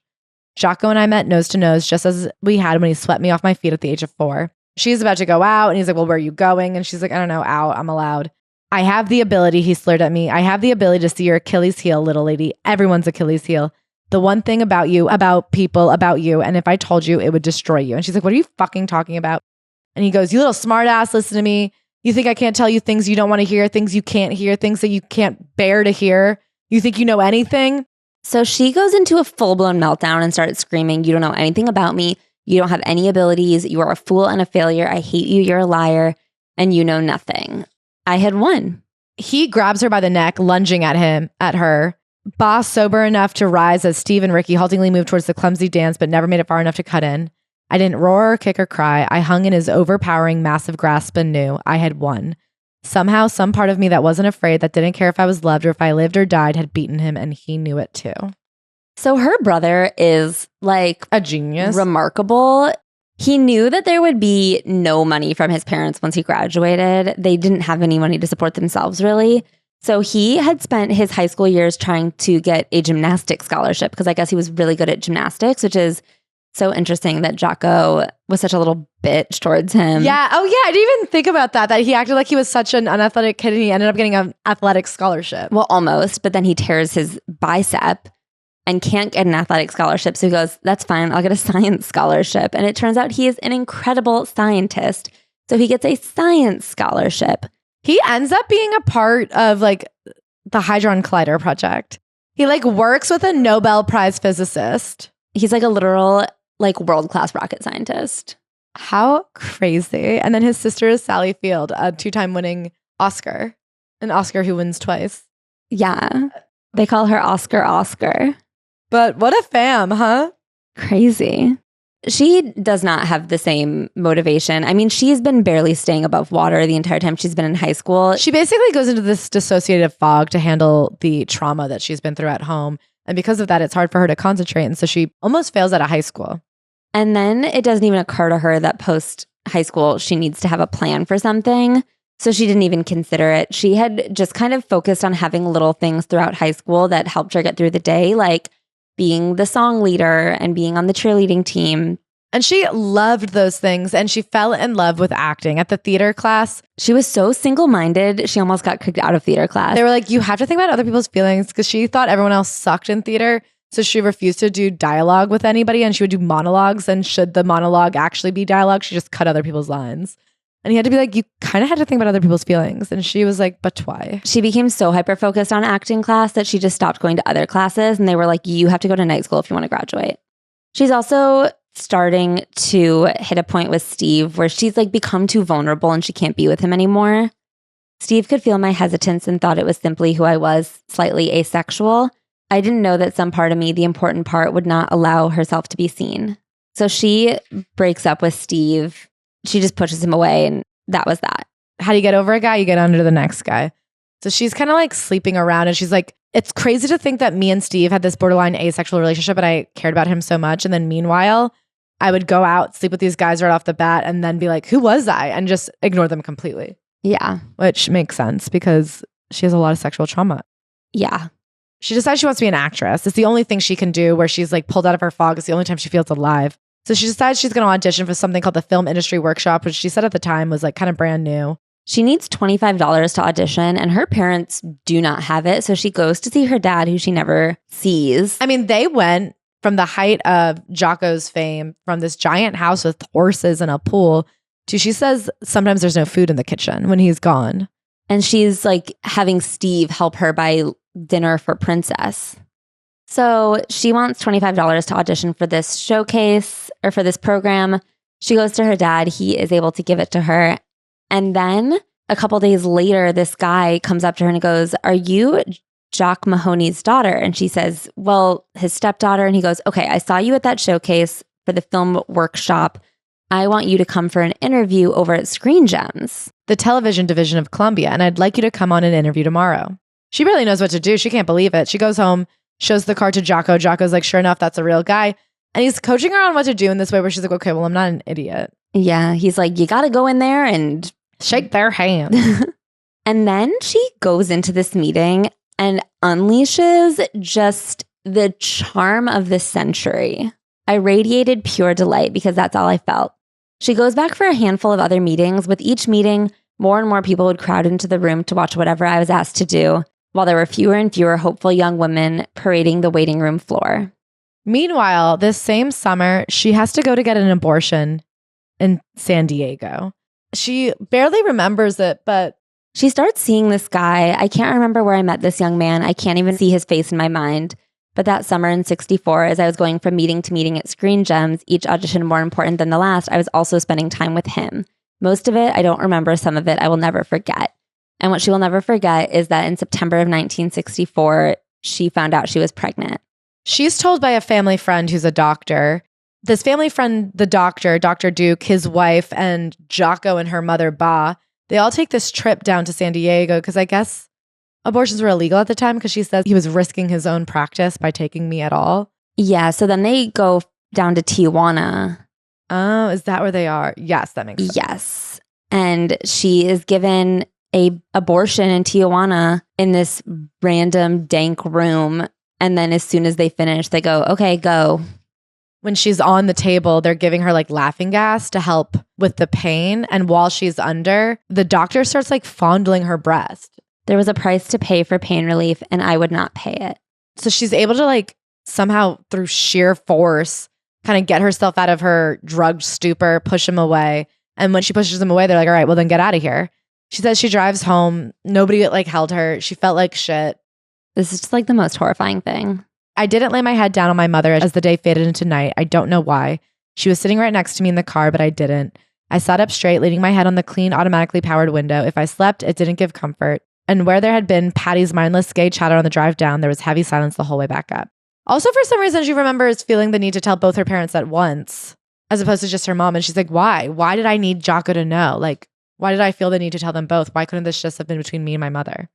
Jocko and I met nose to nose just as we had when he swept me off my feet at the age of 4. She's about to go out and he's like, well, where are you going? And she's like, I don't know, out, I'm allowed. I have the ability, he slurred at me, I have the ability to see your Achilles heel, little lady. Everyone's Achilles heel. The one thing about you, about people, about you, and if I told you, it would destroy you. And she's like, what are you fucking talking about? And he goes, you little smart ass, listen to me. You think I can't tell you things you don't want to hear, things you can't hear, things that you can't bear to hear? You think you know anything? So she goes into a full-blown meltdown and starts screaming, you don't know anything about me. You don't have any abilities. You are a fool and a failure. I hate you. You're a liar. And you know nothing. I had won. He grabs her by the neck, lunging at her. Boss sober enough to rise as Steve and Ricky haltingly moved towards the clumsy dance, but never made it far enough to cut in. I didn't roar or kick or cry. I hung in his overpowering, massive grasp and knew I had won. Somehow, some part of me that wasn't afraid, that didn't care if I was loved or if I lived or died, had beaten him, and he knew it too. So her brother is like a genius. Remarkable. He knew that there would be no money from his parents once he graduated. They didn't have any money to support themselves, really. So he had spent his high school years trying to get a gymnastics scholarship because I guess he was really good at gymnastics, which is so interesting that Jocko was such a little bitch towards him. Yeah. Oh, yeah. I didn't even think about that he acted like he was such an unathletic kid and he ended up getting an athletic scholarship. Well, almost. But then he tears his bicep and can't get an athletic scholarship. So he goes, that's fine. I'll get a science scholarship. And it turns out he is an incredible scientist. So he gets a science scholarship. He ends up being a part of like the Hadron Collider project. He like works with a Nobel Prize physicist. He's like a literal like world-class rocket scientist. How crazy. And then his sister is Sally Field, a 2-time winning Oscar. An Oscar who wins twice. Yeah. They call her Oscar. But what a fam, huh? Crazy. She does not have the same motivation. I mean, she's been barely staying above water the entire time she's been in high school. She basically goes into this dissociative fog to handle the trauma that she's been through at home. And because of that, it's hard for her to concentrate. And so she almost fails out of high school. And then it doesn't even occur to her that post high school, she needs to have a plan for something. So she didn't even consider it. She had just kind of focused on having little things throughout high school that helped her get through the day, like being the song leader and being on the cheerleading team. And she loved those things. And she fell in love with acting at the theater class. She was so single-minded, she almost got kicked out of theater class. They were like, you have to think about other people's feelings because she thought everyone else sucked in theater. So she refused to do dialogue with anybody and she would do monologues. And should the monologue actually be dialogue, she just cut other people's lines. And he had to be like, you kind of had to think about other people's feelings. And she was like, but why? She became so hyper-focused on acting class that she just stopped going to other classes. And they were like, you have to go to night school if you want to graduate. She's also starting to hit a point with Steve where she's like become too vulnerable and she can't be with him anymore. Steve could feel my hesitance and thought it was simply who I was, slightly asexual. I didn't know that some part of me, the important part, would not allow herself to be seen. So she breaks up with Steve. She just pushes him away and that was that. How do you get over a guy? You get under the next guy. So she's kind of like sleeping around and she's like, it's crazy to think that me and Steve had this borderline asexual relationship and I cared about him so much. And then meanwhile, I would go out, sleep with these guys right off the bat and then be like, who was I? And just ignore them completely. Yeah. Which makes sense because she has a lot of sexual trauma. Yeah. She decides she wants to be an actress. It's the only thing she can do where she's like pulled out of her fog. It's the only time she feels alive. So she decides she's going to audition for something called the Film Industry Workshop, which she said at the time was like kind of brand new. She needs $25 to audition and her parents do not have it. So she goes to see her dad, who she never sees. I mean, they went from the height of Jocko's fame from this giant house with horses and a pool to, she says, sometimes there's no food in the kitchen when he's gone. And she's like having Steve help her buy dinner for Princess. So she wants $25 to audition for this showcase or for this program. She goes to her dad. He is able to give it to her. And then a couple days later, this guy comes up to her and goes, are you Jock Mahoney's daughter? And she says, well, his stepdaughter. And he goes, okay, I saw you at that showcase for the film workshop. I want you to come for an interview over at Screen Gems, the television division of Columbia. And I'd like you to come on an interview tomorrow. She barely knows what to do. She can't believe it. She goes home, shows the card to Jocko. Jocko's like, sure enough, that's a real guy. And he's coaching her on what to do in this way where she's like, okay, well, I'm not an idiot. Yeah. He's like, you got to go in there and shake their hand. And then she goes into this meeting and unleashes just the charm of the century. I radiated pure delight because that's all I felt. She goes back for a handful of other meetings. With each meeting, more and more people would crowd into the room to watch whatever I was asked to do, while there were fewer and fewer hopeful young women parading the waiting room floor. Meanwhile, this same summer, she has to go to get an abortion in San Diego. She barely remembers it, but she starts seeing this guy. I can't remember where I met this young man. I can't even see his face in my mind. But that summer in 64, as I was going from meeting to meeting at Screen Gems, each audition more important than the last, I was also spending time with him. Most of it, I don't remember. Some of it, I will never forget. And what she will never forget is that in September of 1964, she found out she was pregnant. She's told by a family friend who's a doctor. This family friend, the doctor, Dr. Duke, his wife, and Jocko and her mother, Ba, they all take this trip down to San Diego because I guess abortions were illegal at the time because she says he was risking his own practice by taking me at all. Yeah, so then they go down to Tijuana. Oh, is that where they are? Yes, that makes sense. Yes. And she is given a abortion in Tijuana in this random dank room. And then as soon as they finish, they go, okay, go. When she's on the table, they're giving her like laughing gas to help with the pain. And while she's under, the doctor starts like fondling her breast. There was a price to pay for pain relief, and I would not pay it. So she's able to like somehow through sheer force kind of get herself out of her drugged stupor, push him away. And when she pushes him away, they're like, all right, well then get out of here. She says she drives home. Nobody like held her. She felt like shit. This is just like the most horrifying thing. I didn't lay my head down on my mother as the day faded into night. I don't know why. She was sitting right next to me in the car, but I didn't. I sat up straight, leaning my head on the clean, automatically powered window. If I slept, it didn't give comfort. And where there had been Patty's mindless gay chatter on the drive down, there was heavy silence the whole way back up. Also, for some reason, she remembers feeling the need to tell both her parents at once, as opposed to just her mom. And she's like, why? Why did I need Jocko to know? Like, why did I feel the need to tell them both? Why couldn't this just have been between me and my mother?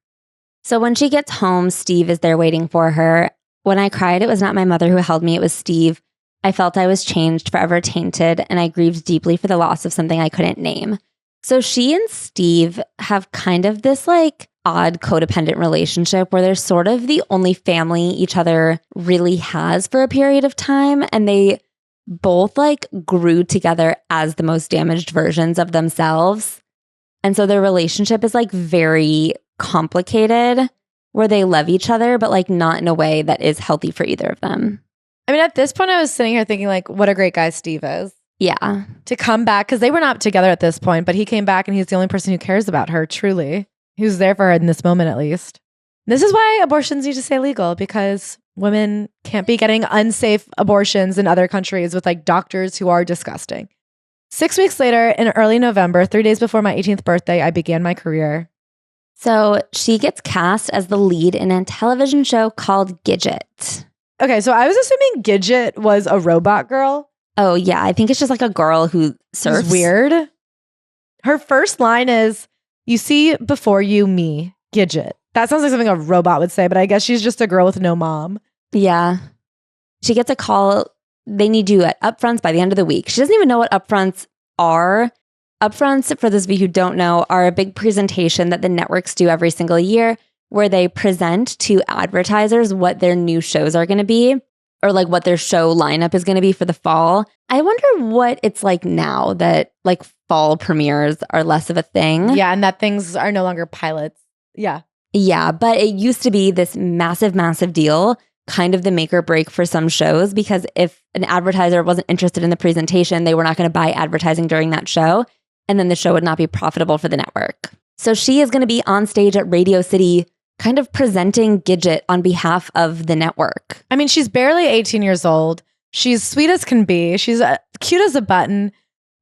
So when she gets home, Steve is there waiting for her. When I cried, it was not my mother who held me, it was Steve. I felt I was changed, forever tainted, and I grieved deeply for the loss of something I couldn't name. So she and Steve have kind of this like odd codependent relationship where they're sort of the only family each other really has for a period of time. And they both like grew together as the most damaged versions of themselves. And so their relationship is like very complicated where they love each other, but like not in a way that is healthy for either of them. I mean, at this point, I was sitting here thinking like, what a great guy Steve is. Yeah. To come back, because they were not together at this point, but he came back and he's the only person who cares about her, truly. Who's there for her in this moment, at least. This is why abortions need to stay legal, because women can't be getting unsafe abortions in other countries with like doctors who are disgusting. 6 weeks later, in early November, 3 days before my 18th birthday, I began my career. So she gets cast as the lead in a television show called Gidget. Okay, so I was assuming Gidget was a robot girl. Oh, yeah. I think it's just like a girl who surfs. It's weird. Her first line is, "You see before you me, Gidget." That sounds like something a robot would say, but I guess she's just a girl with no mom. Yeah. She gets a call. They need you at upfronts by the end of the week. She doesn't even know what upfronts are. Upfronts, for those of you who don't know, are a big presentation that the networks do every single year where they present to advertisers what their new shows are going to be, or like what their show lineup is going to be for the fall. I wonder what it's like now that like fall premieres are less of a thing. Yeah, and that things are no longer pilots. Yeah. Yeah, but it used to be this massive, massive deal, kind of the make or break for some shows, because if an advertiser wasn't interested in the presentation, they were not going to buy advertising during that show, and then the show would not be profitable for the network. So she is going to be on stage at Radio City kind of presenting Gidget on behalf of the network. I mean, she's barely 18 years old. She's sweet as can be. She's cute as a button.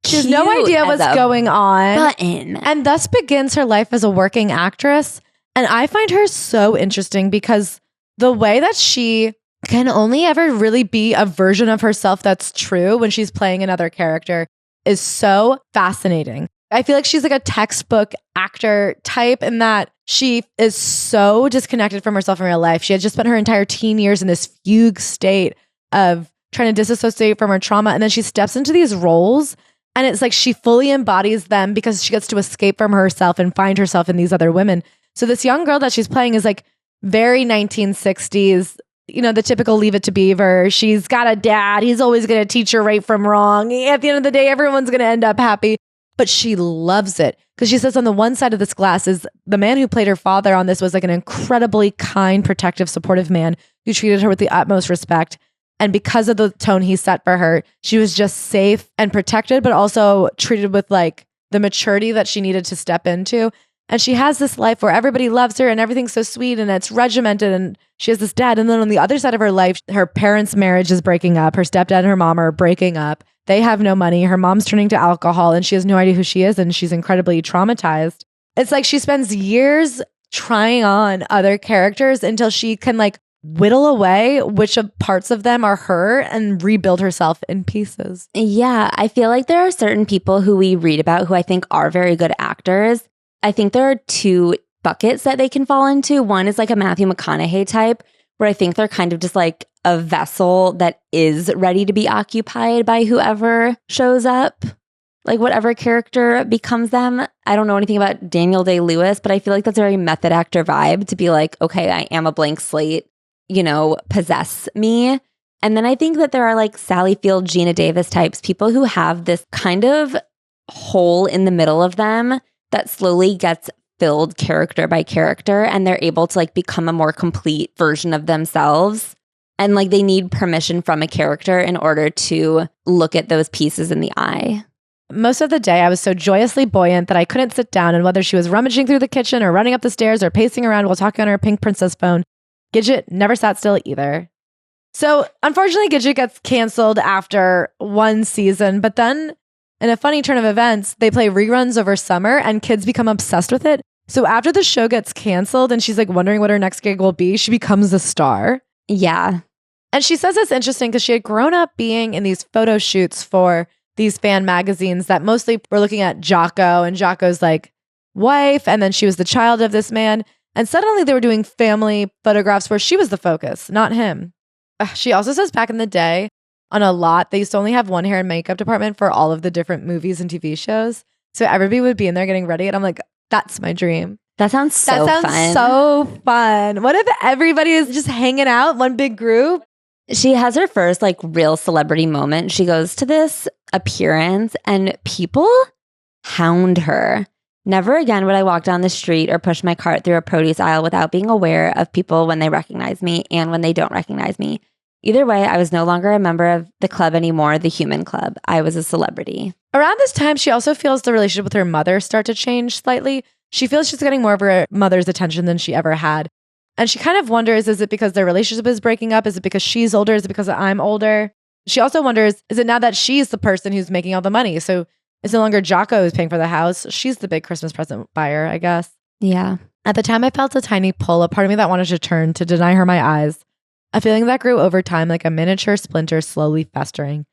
She has no idea what's going on. Button. And thus begins her life as a working actress. And I find her so interesting because the way that she can only ever really be a version of herself that's true when she's playing another character is so fascinating. I feel like she's like a textbook actor type in that she is so disconnected from herself in real life. She had just spent her entire teen years in this fugue state of trying to disassociate from her trauma. And then she steps into these roles and it's like she fully embodies them because she gets to escape from herself and find herself in these other women. So this young girl that she's playing is like very 1960s the typical Leave It to Beaver. She's got a dad. He's always going to teach her right from wrong. At the end of the day, everyone's going to end up happy. But she loves it because she says on the one side of this glass is the man who played her father on this was like an incredibly kind, protective, supportive man who treated her with the utmost respect. And because of the tone he set for her, she was just safe and protected, but also treated with like the maturity that she needed to step into. And she has this life where everybody loves her and everything's so sweet and it's regimented and she has this dad. And then on the other side of her life, her parents' marriage is breaking up. Her stepdad and her mom are breaking up. They have no money. Her mom's turning to alcohol and she has no idea who she is and she's incredibly traumatized. It's like she spends years trying on other characters until she can like whittle away which of parts of them are her and rebuild herself in pieces. Yeah, I feel like there are certain people who we read about who I think are very good actors. I think there are two buckets that they can fall into. One is like a Matthew McConaughey type, where I think they're kind of just like a vessel that is ready to be occupied by whoever shows up, like whatever character becomes them. I don't know anything about Daniel Day-Lewis, but I feel like that's a very method actor vibe to be like, okay, I am a blank slate, possess me. And then I think that there are like Sally Field, Gina Davis types, people who have this kind of hole in the middle of them that slowly gets filled character by character, and they're able to like become a more complete version of themselves. And like they need permission from a character in order to look at those pieces in the eye. Most of the day, I was so joyously buoyant that I couldn't sit down, and whether she was rummaging through the kitchen or running up the stairs or pacing around while talking on her pink princess phone, Gidget never sat still either. So unfortunately, Gidget gets canceled after one season, but then in a funny turn of events, they play reruns over summer and kids become obsessed with it. So after the show gets canceled and she's like wondering what her next gig will be, she becomes a star. Yeah. And she says it's interesting because she had grown up being in these photo shoots for these fan magazines that mostly were looking at Jocko and Jocko's like wife. And then she was the child of this man. And suddenly they were doing family photographs where she was the focus, not him. She also says back in the day, on a lot, they used to only have one hair and makeup department for all of the different movies and TV shows. So everybody would be in there getting ready. And I'm like, that's my dream. That sounds so fun. So fun. What if everybody is just hanging out, one big group? She has her first like real celebrity moment. She goes to this appearance and people hound her. Never again would I walk down the street or push my cart through a produce aisle without being aware of people when they recognize me and when they don't recognize me. Either way, I was no longer a member of the club anymore, the human club. I was a celebrity. Around this time, she also feels the relationship with her mother start to change slightly. She feels she's getting more of her mother's attention than she ever had. And she kind of wonders, is it because their relationship is breaking up? Is it because she's older? Is it because I'm older? She also wonders, is it now that she's the person who's making all the money? So it's no longer Jocko who's paying for the house. She's the big Christmas present buyer, I guess. Yeah. At the time, I felt a tiny pull, a part of me that wanted to turn to deny her my eyes. A feeling that grew over time like a miniature splinter slowly festering,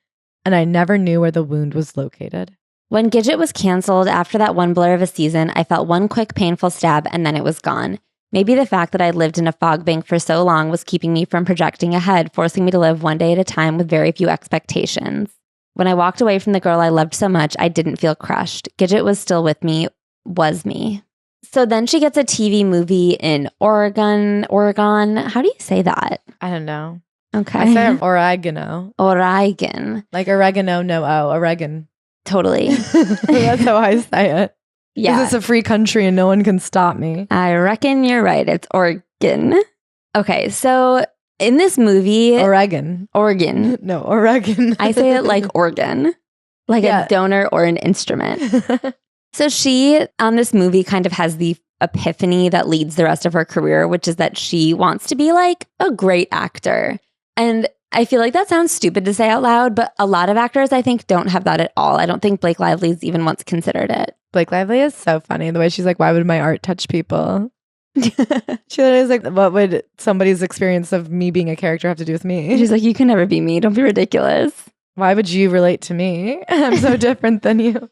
and I never knew where the wound was located. When Gidget was canceled after that one blur of a season, I felt one quick painful stab and then it was gone. Maybe the fact that I'd lived in a fog bank for so long was keeping me from projecting ahead, forcing me to live one day at a time with very few expectations. When I walked away from the girl I loved so much, I didn't feel crushed. Gidget was still with me, was me. So then she gets a TV movie in Oregon. How do you say that? I don't know. Okay. I say oregano. Oregon. Like oregano, no O, oregon. Totally. That's how I say it. Yeah. It's a free country and no one can stop me. I reckon you're right. It's Oregon. Okay, so in this movie... Oregon. No, Oregon. I say it like organ. Like a donor or an instrument. So she, on this movie, kind of has the epiphany that leads the rest of her career, which is that she wants to be like a great actor. And I feel like that sounds stupid to say out loud, but a lot of actors, I think, don't have that at all. I don't think Blake Lively's even once considered it. Blake Lively is so funny. The way she's like, why would my art touch people? She literally is like, what would somebody's experience of me being a character have to do with me? She's like, you can never be me. Don't be ridiculous. Why would you relate to me? I'm so different than you.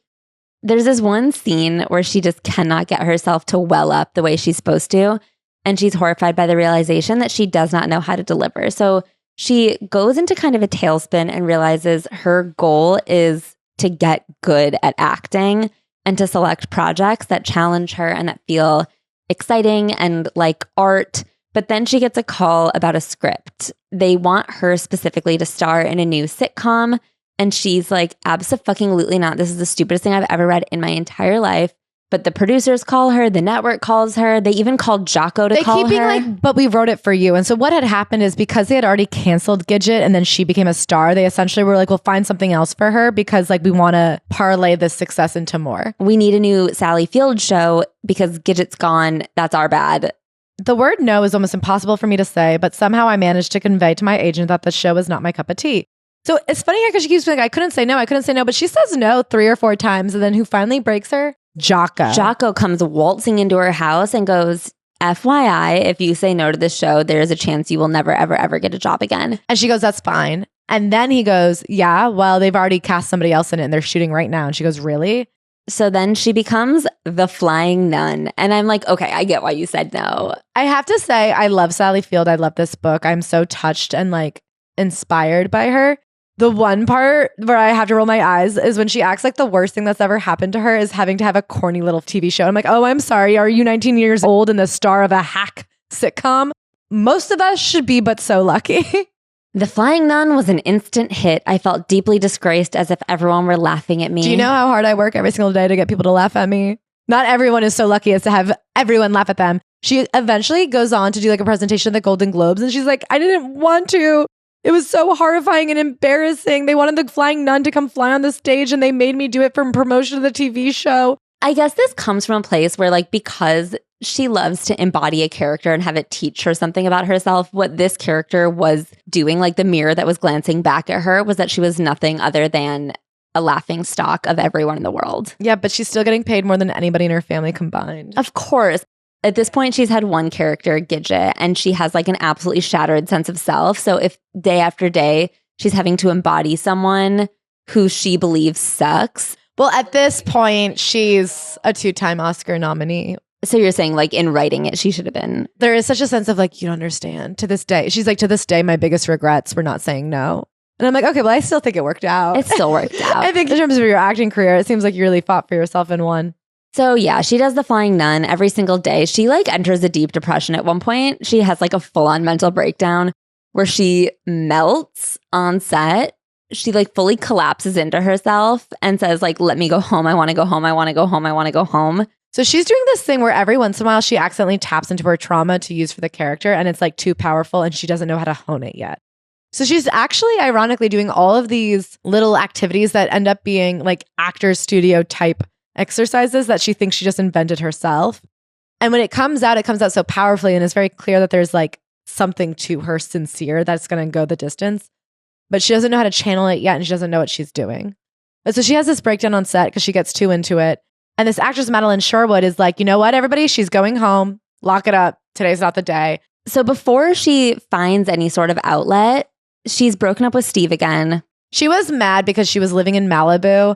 There's this one scene where she just cannot get herself to well up the way she's supposed to. And she's horrified by the realization that she does not know how to deliver. So she goes into kind of a tailspin and realizes her goal is to get good at acting and to select projects that challenge her and that feel exciting and like art But then she gets a call about a script. They want her specifically to star in a new sitcom. And she's like, abso-fucking-lutely not. This is the stupidest thing I've ever read in my entire life. But the producers call her, the network calls her. They even called Jocko to call her. They keep being like, but we wrote it for you. And so what had happened is because they had already canceled Gidget and then she became a star, they essentially were like, we'll find something else for her because like we want to parlay this success into more. We need a new Sally Field show because Gidget's gone. That's our bad. The word no is almost impossible for me to say, but somehow I managed to convey to my agent that the show is not my cup of tea. So it's funny because she keeps being like, I couldn't say no, but she says no 3 or 4 times. And then who finally breaks her? Jocko. Jocko comes waltzing into her house and goes, FYI, if you say no to this show, there is a chance you will never, ever, ever get a job again. And she goes, that's fine. And then he goes, yeah, well, they've already cast somebody else in it and they're shooting right now. And she goes, really? So then she becomes the flying nun. And I'm like, okay, I get why you said no. I have to say, I love Sally Field. I love this book. I'm so touched and like inspired by her. The one part where I have to roll my eyes is when she acts like the worst thing that's ever happened to her is having to have a corny little TV show. I'm like, oh, I'm sorry. Are you 19 years old and the star of a hack sitcom? Most of us should be, but so lucky. The Flying Nun was an instant hit. I felt deeply disgraced as if everyone were laughing at me. Do you know how hard I work every single day to get people to laugh at me? Not everyone is so lucky as to have everyone laugh at them. She eventually goes on to do like a presentation at the Golden Globes and she's like, I didn't want to. It was so horrifying and embarrassing. They wanted the Flying Nun to come fly on the stage and they made me do it for promotion of the TV show. I guess this comes from a place where like because she loves to embody a character and have it teach her something about herself, what this character was doing, like the mirror that was glancing back at her, was that she was nothing other than a laughing stock of everyone in the world. Yeah, but she's still getting paid more than anybody in her family combined. Of course. At this point, she's had one character, Gidget, and she has like an absolutely shattered sense of self. So if day after day, she's having to embody someone who she believes sucks. Well, at this point, she's a 2-time Oscar nominee. So you're saying like in writing it, she should have been. There is such a sense of like, you don't understand. To this day, she's like, to this day, my biggest regrets were not saying no. And I'm like, okay, well, I still think it worked out. It still worked out. I think in terms of your acting career, it seems like you really fought for yourself and won. So yeah, she does the Flying Nun every single day. She like enters a deep depression at one point. She has like a full-on mental breakdown where she melts on set. She like fully collapses into herself and says like, let me go home. I want to go home. I want to go home. I want to go home. So she's doing this thing where every once in a while she accidentally taps into her trauma to use for the character and it's like too powerful and she doesn't know how to hone it yet. So she's actually ironically doing all of these little activities that end up being like actor studio type exercises that she thinks she just invented herself. And when it comes out so powerfully and it's very clear that there's like something to her sincere that's going to go the distance. But she doesn't know how to channel it yet and she doesn't know what she's doing. And so she has this breakdown on set because she gets too into it. And this actress, Madeline Sherwood, is like, you know what, everybody? She's going home. Lock it up. Today's not the day. So before she finds any sort of outlet, she's broken up with Steve again. She was mad because she was living in Malibu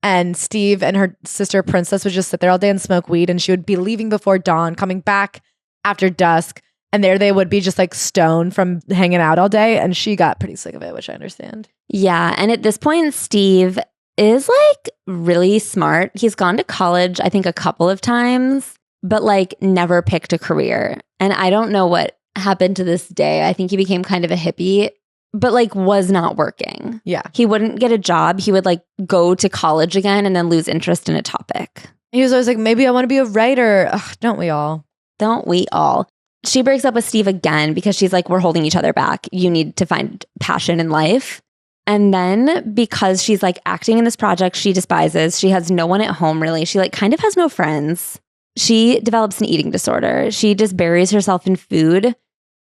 and Steve and her sister Princess would just sit there all day and smoke weed and she would be leaving before dawn, coming back after dusk. And there they would be just like stoned from hanging out all day. And she got pretty sick of it, which I understand. Yeah. And at this point, Steve is like really smart. He's gone to college, I think a couple of times, but like never picked a career. And I don't know what happened to this day. I think he became kind of a hippie, but like was not working. Yeah. He wouldn't get a job. He would like go to college again and then lose interest in a topic. He was always like, maybe I want to be a writer. Ugh, don't we all? Don't we all? She breaks up with Steve again because she's like, we're holding each other back. You need to find passion in life. And then because she's like acting in this project she despises, she has no one at home really. She like kind of has no friends. She develops an eating disorder. She just buries herself in food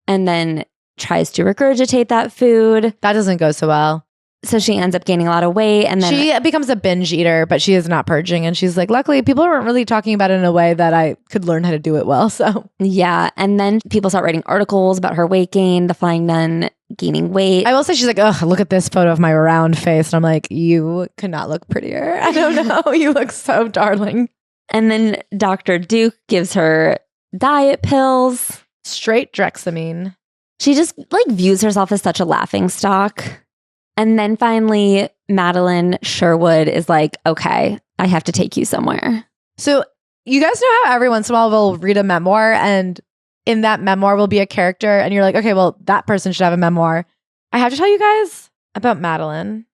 and then tries to regurgitate that food. That doesn't go so well. So she ends up gaining a lot of weight and then she becomes a binge eater, but she is not purging. And she's like, luckily people weren't really talking about it in a way that I could learn how to do it well. So yeah. And then people start writing articles about her weight gain, the Flying Nun gaining weight. I will say she's like, oh, look at this photo of my round face. And I'm like, you could not look prettier. I don't know. You look so darling. And then Dr. Duke gives her diet pills. Straight Drexamine. She just like views herself as such a laughing stock. And then finally, Madeline Sherwood is like, okay, I have to take you somewhere. So you guys know how every once in a while we'll read a memoir and in that memoir will be a character and you're like, okay, well, that person should have a memoir. I have to tell you guys about Madeline.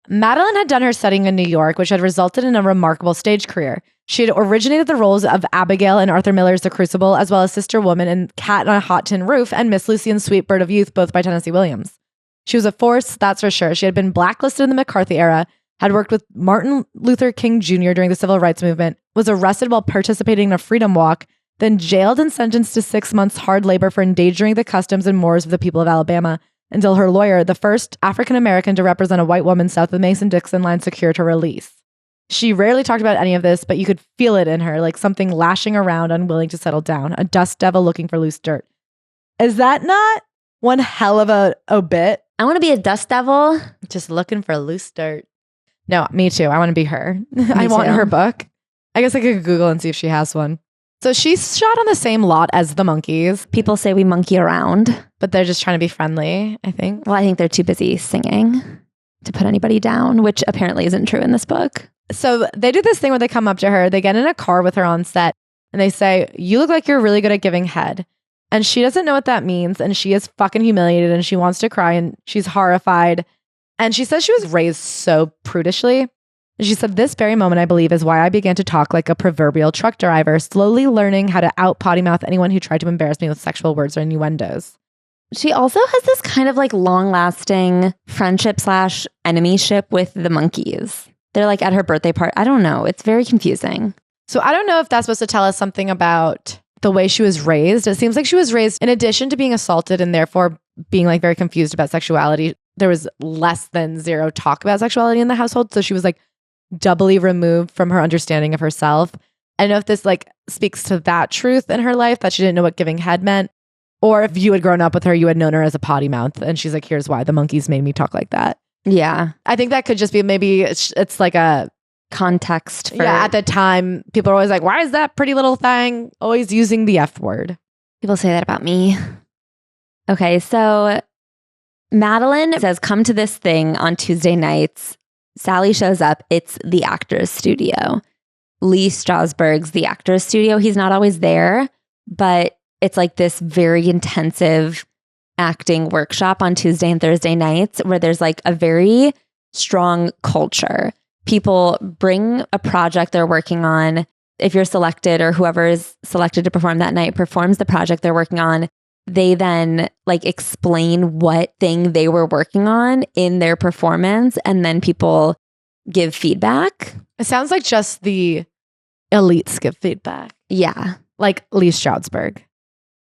Madeline had done her studying in New York, which had resulted in a remarkable stage career. She had originated the roles of Abigail in Arthur Miller's The Crucible, as well as Sister Woman in Cat on a Hot Tin Roof and Miss Lucy in Sweet Bird of Youth, both by Tennessee Williams. She was a force, that's for sure. She had been blacklisted in the McCarthy era, had worked with Martin Luther King Jr. during the Civil Rights Movement, was arrested while participating in a freedom walk, then jailed and sentenced to 6 months hard labor for endangering the customs and mores of the people of Alabama, until her lawyer, the first African-American to represent a white woman south of the Mason-Dixon line, secured her release. She rarely talked about any of this, but you could feel it in her, like something lashing around, unwilling to settle down, a dust devil looking for loose dirt. Is that not one hell of a obit? I want to be a dust devil. Just looking for loose dirt. No, me too. I want to be her. I too. want her book. I guess I could Google and see if she has one. So she's shot on the same lot as the monkeys. People say we monkey around. But they're just trying to be friendly, I think. Well, I think they're too busy singing to put anybody down, which apparently isn't true in this book. So they do this thing where they come up to her, they get in a car with her on set, and they say, you look like you're really good at giving head. And she doesn't know what that means, and she is fucking humiliated, and she wants to cry, and she's horrified. And she says she was raised so prudishly. And she said, this very moment, I believe, is why I began to talk like a proverbial truck driver, slowly learning how to out-potty mouth anyone who tried to embarrass me with sexual words or innuendos. She also has this kind of like long-lasting friendship/enemyship with the monkeys. They're like at her birthday party. I don't know. It's very confusing. So I don't know if that's supposed to tell us something about the way she was raised. It seems like she was raised, in addition to being assaulted and therefore being like very confused about sexuality, there was less than zero talk about sexuality in the household. So she was like doubly removed from her understanding of herself. I don't know if this like speaks to that truth in her life, that she didn't know what giving head meant. Or if you had grown up with her, you had known her as a potty mouth. And she's like, here's why the monkeys made me talk like that. Yeah. I think that could just be maybe it's like a context for... Yeah, at the time, people are always like, why is that pretty little thing always using the F word? People say that about me. Okay, so Madeline says, come to this thing on Tuesday nights. Sally shows up. It's the Actors Studio. Lee Strasberg's the Actors Studio. He's not always there, but it's like this very intensive acting workshop on Tuesday and Thursday nights where there's like a very strong culture. People bring a project they're working on. If you're selected or whoever is selected to perform that night performs the project they're working on, they then like explain what thing they were working on in their performance, and then people give feedback. It sounds like just the elites give feedback. Yeah. Like Lee Strasberg.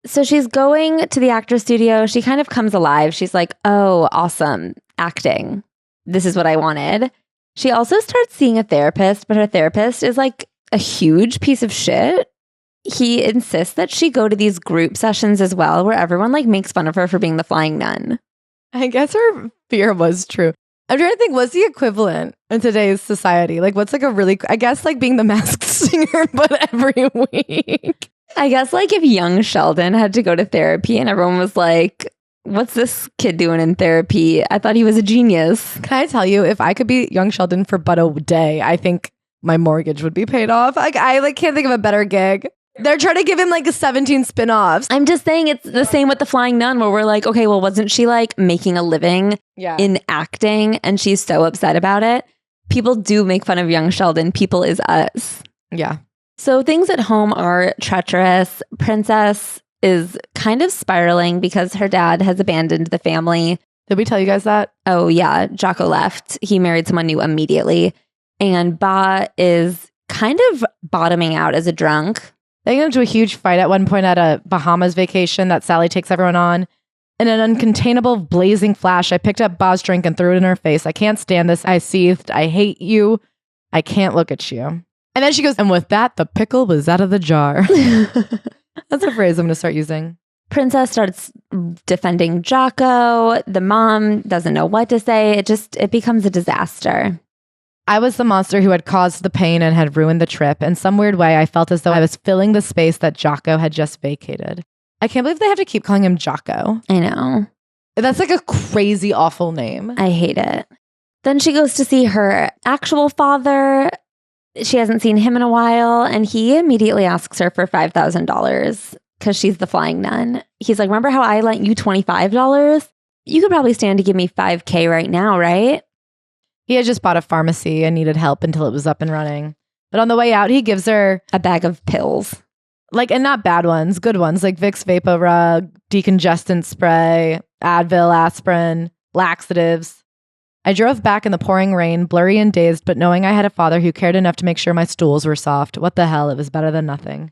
So she's going to the Actors Studio. She kind of comes alive. She's like, oh, awesome. Acting. This is what I wanted. She also starts seeing a therapist, but her therapist is like a huge piece of shit. He insists that she go to these group sessions as well, where everyone like makes fun of her for being the flying nun. I guess her fear was true. I'm trying to think, what's the equivalent in today's society? Like, what's like a really, I guess like being the Masked Singer, but every week. I guess like if young Sheldon had to go to therapy and everyone was like, what's this kid doing in therapy? I thought he was a genius. Can I tell you, if I could be young Sheldon for but a day, I think my mortgage would be paid off. Like, I like can't think of a better gig. They're trying to give him like 17 spin-offs. I'm just saying it's the same with the Flying Nun, where we're like, okay, well, wasn't she like making a living in acting and she's so upset about it? People do make fun of young Sheldon. People is us. Yeah. So things at home are treacherous. Princess is kind of spiraling because her dad has abandoned the family. Did we tell you guys that? Oh, yeah. Jocko left. He married someone new immediately. And Ba is kind of bottoming out as a drunk. They get into a huge fight at one point at a Bahamas vacation that Sally takes everyone on. In an uncontainable blazing flash, I picked up Ba's drink and threw it in her face. I can't stand this. I seethed. I hate you. I can't look at you. And then she goes, and with that, the pickle was out of the jar. That's a phrase I'm going to start using. Princess starts defending Jocko. The mom doesn't know what to say. It becomes a disaster. I was the monster who had caused the pain and had ruined the trip. In some weird way, I felt as though I was filling the space that Jocko had just vacated. I can't believe they have to keep calling him Jocko. I know. That's like a crazy, awful name. I hate it. Then she goes to see her actual father. She hasn't seen him in a while, and he immediately asks her for $5,000 because she's the flying nun. He's like, remember how I lent you $25? You could probably stand to give me $5,000 right now, right? He had just bought a pharmacy and needed help until it was up and running. But on the way out, he gives her a bag of pills. Like, and not bad ones, good ones, like Vicks VapoRub, decongestant spray, Advil, aspirin, laxatives. I drove back in the pouring rain, blurry and dazed, but knowing I had a father who cared enough to make sure my stools were soft. What the hell? It was better than nothing.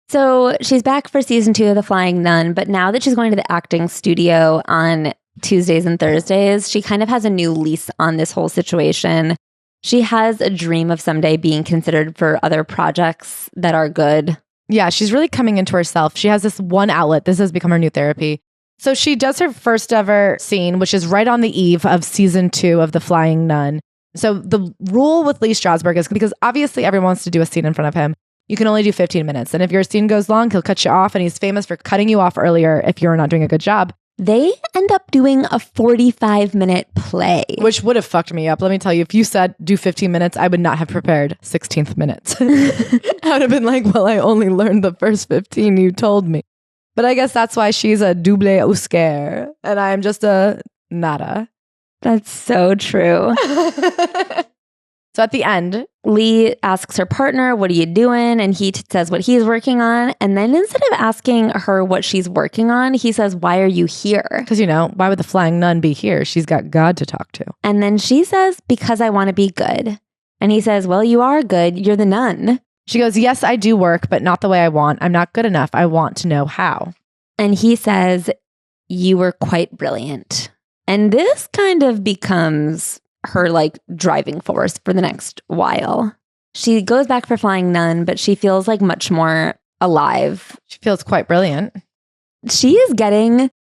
So she's back for season 2 of The Flying Nun, but now that she's going to the acting studio on Tuesdays and Thursdays, she kind of has a new lease on this whole situation. She has a dream of someday being considered for other projects that are good. Yeah, she's really coming into herself. She has this one outlet. This has become her new therapy. So she does her first ever scene, which is right on the eve of season 2 of The Flying Nun. So the rule with Lee Strasberg is because obviously everyone wants to do a scene in front of him. You can only do 15 minutes. And if your scene goes long, he'll cut you off. And he's famous for cutting you off earlier if you're not doing a good job. They end up doing a 45-minute play. Which would have fucked me up. Let me tell you, if you said do 15 minutes, I would not have prepared 16th minutes. I would have been like, well, I only learned the first 15 you told me. But I guess that's why she's a double Oscar and I am just a nada. That's so true. So at the end, Lee asks her partner, what are you doing? And he says what he's working on. And then instead of asking her what she's working on, he says, why are you here? Because, why would the flying nun be here? She's got God to talk to. And then she says, because I want to be good. And he says, well, you are good. You're the nun. She goes, yes, I do work, but not the way I want. I'm not good enough. I want to know how. And he says, you were quite brilliant. And this kind of becomes her driving force for the next while. She goes back for Flying Nun, but she feels much more alive. She feels quite brilliant. She is getting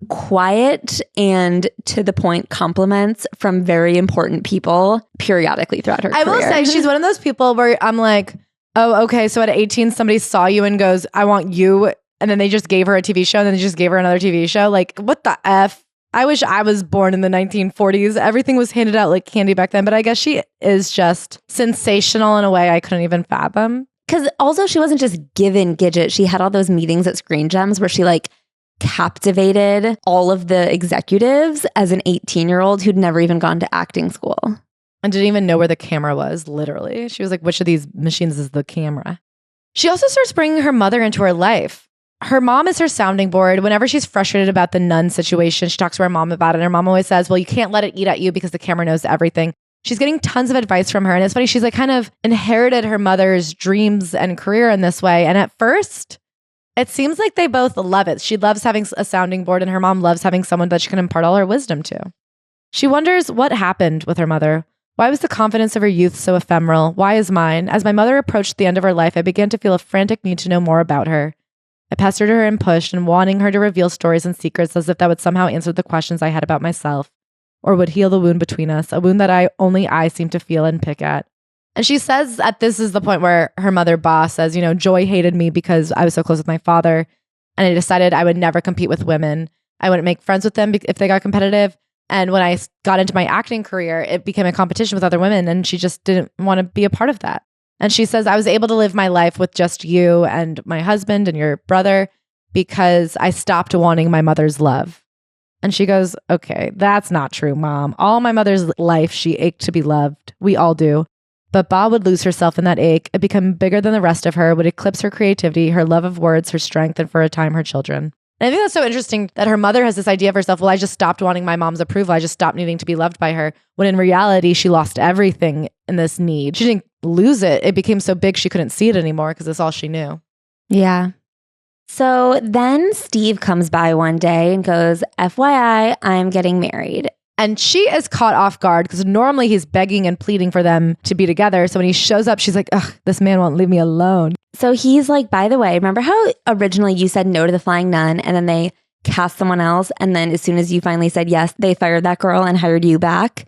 quiet and to the point compliments from very important people periodically throughout her career. I will say she's one of those people where I'm like, oh, okay. So at 18, somebody saw you and goes, I want you. And then they just gave her a TV show and then they just gave her another TV show. What the F? I wish I was born in the 1940s. Everything was handed out like candy back then, but I guess she is just sensational in a way I couldn't even fathom. Because also she wasn't just given Gidget. She had all those meetings at Screen Gems where she captivated all of the executives as an 18-year-old who'd never even gone to acting school. And didn't even know where the camera was, literally. She was like, which of these machines is the camera? She also starts bringing her mother into her life. Her mom is her sounding board. Whenever she's frustrated about the nun situation, she talks to her mom about it. And her mom always says, well, you can't let it eat at you because the camera knows everything. She's getting tons of advice from her. And it's funny, she's kind of inherited her mother's dreams and career in this way. And at first, it seems like they both love it. She loves having a sounding board and her mom loves having someone that she can impart all her wisdom to. She wonders what happened with her mother. Why was the confidence of her youth so ephemeral? Why is mine? As my mother approached the end of her life, I began to feel a frantic need to know more about her. I pestered her and pushed and wanting her to reveal stories and secrets as if that would somehow answer the questions I had about myself or would heal the wound between us, a wound that only I seem to feel and pick at. And she says that this is the point where her mother boss says, Joy hated me because I was so close with my father and I decided I would never compete with women. I wouldn't make friends with them if they got competitive. And when I got into my acting career, it became a competition with other women and she just didn't want to be a part of that. And she says, I was able to live my life with just you and my husband and your brother because I stopped wanting my mother's love. And she goes, okay, that's not true, Mom. All my mother's life, she ached to be loved. We all do. But Ba would lose herself in that ache. It became bigger than the rest of her, would eclipse her creativity, her love of words, her strength, and for a time, her children. And I think that's so interesting that her mother has this idea of herself, well, I just stopped wanting my mom's approval. I just stopped needing to be loved by her. When in reality, she lost everything in this need. She didn't lose it. It became so big she couldn't see it anymore because that's all she knew. Yeah. So then Steve comes by one day and goes, FYI, I'm getting married. And she is caught off guard because normally he's begging and pleading for them to be together. So when he shows up, she's like, ugh, this man won't leave me alone. So he's like, by the way, remember how originally you said no to the Flying Nun and then they cast someone else? And then as soon as you finally said yes, they fired that girl and hired you back?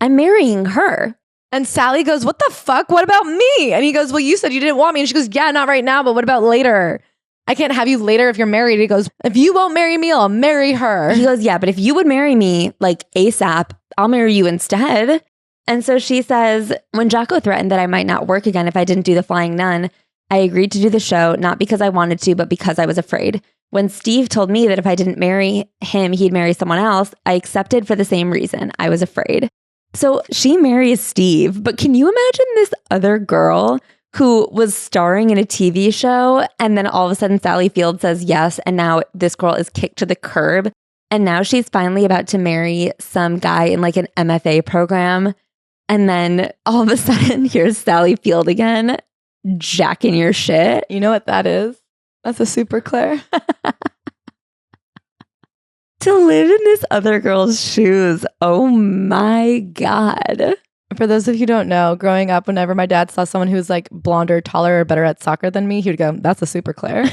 I'm marrying her. And Sally goes, what the fuck? What about me? And he goes, well, you said you didn't want me. And she goes, yeah, not right now, but what about later? I can't have you later if you're married. He goes, if you won't marry me, I'll marry her. He goes, yeah, but if you would marry me ASAP, I'll marry you instead. And so she says, when Jocko threatened that I might not work again if I didn't do the Flying Nun, I agreed to do the show, not because I wanted to, but because I was afraid. When Steve told me that if I didn't marry him, he'd marry someone else, I accepted for the same reason. I was afraid. So she marries Steve, but can you imagine this other girl who was starring in a TV show, and then all of a sudden Sally Field says yes, and now this girl is kicked to the curb, and now she's finally about to marry some guy in like an MFA program, and then all of a sudden here's Sally Field again, jacking your shit. You know what that is? That's a super Claire. To live in this other girl's shoes. Oh my God. For those of you who don't know, growing up, whenever my dad saw someone who was like blonder, taller, or better at soccer than me, he would go, that's a super Claire.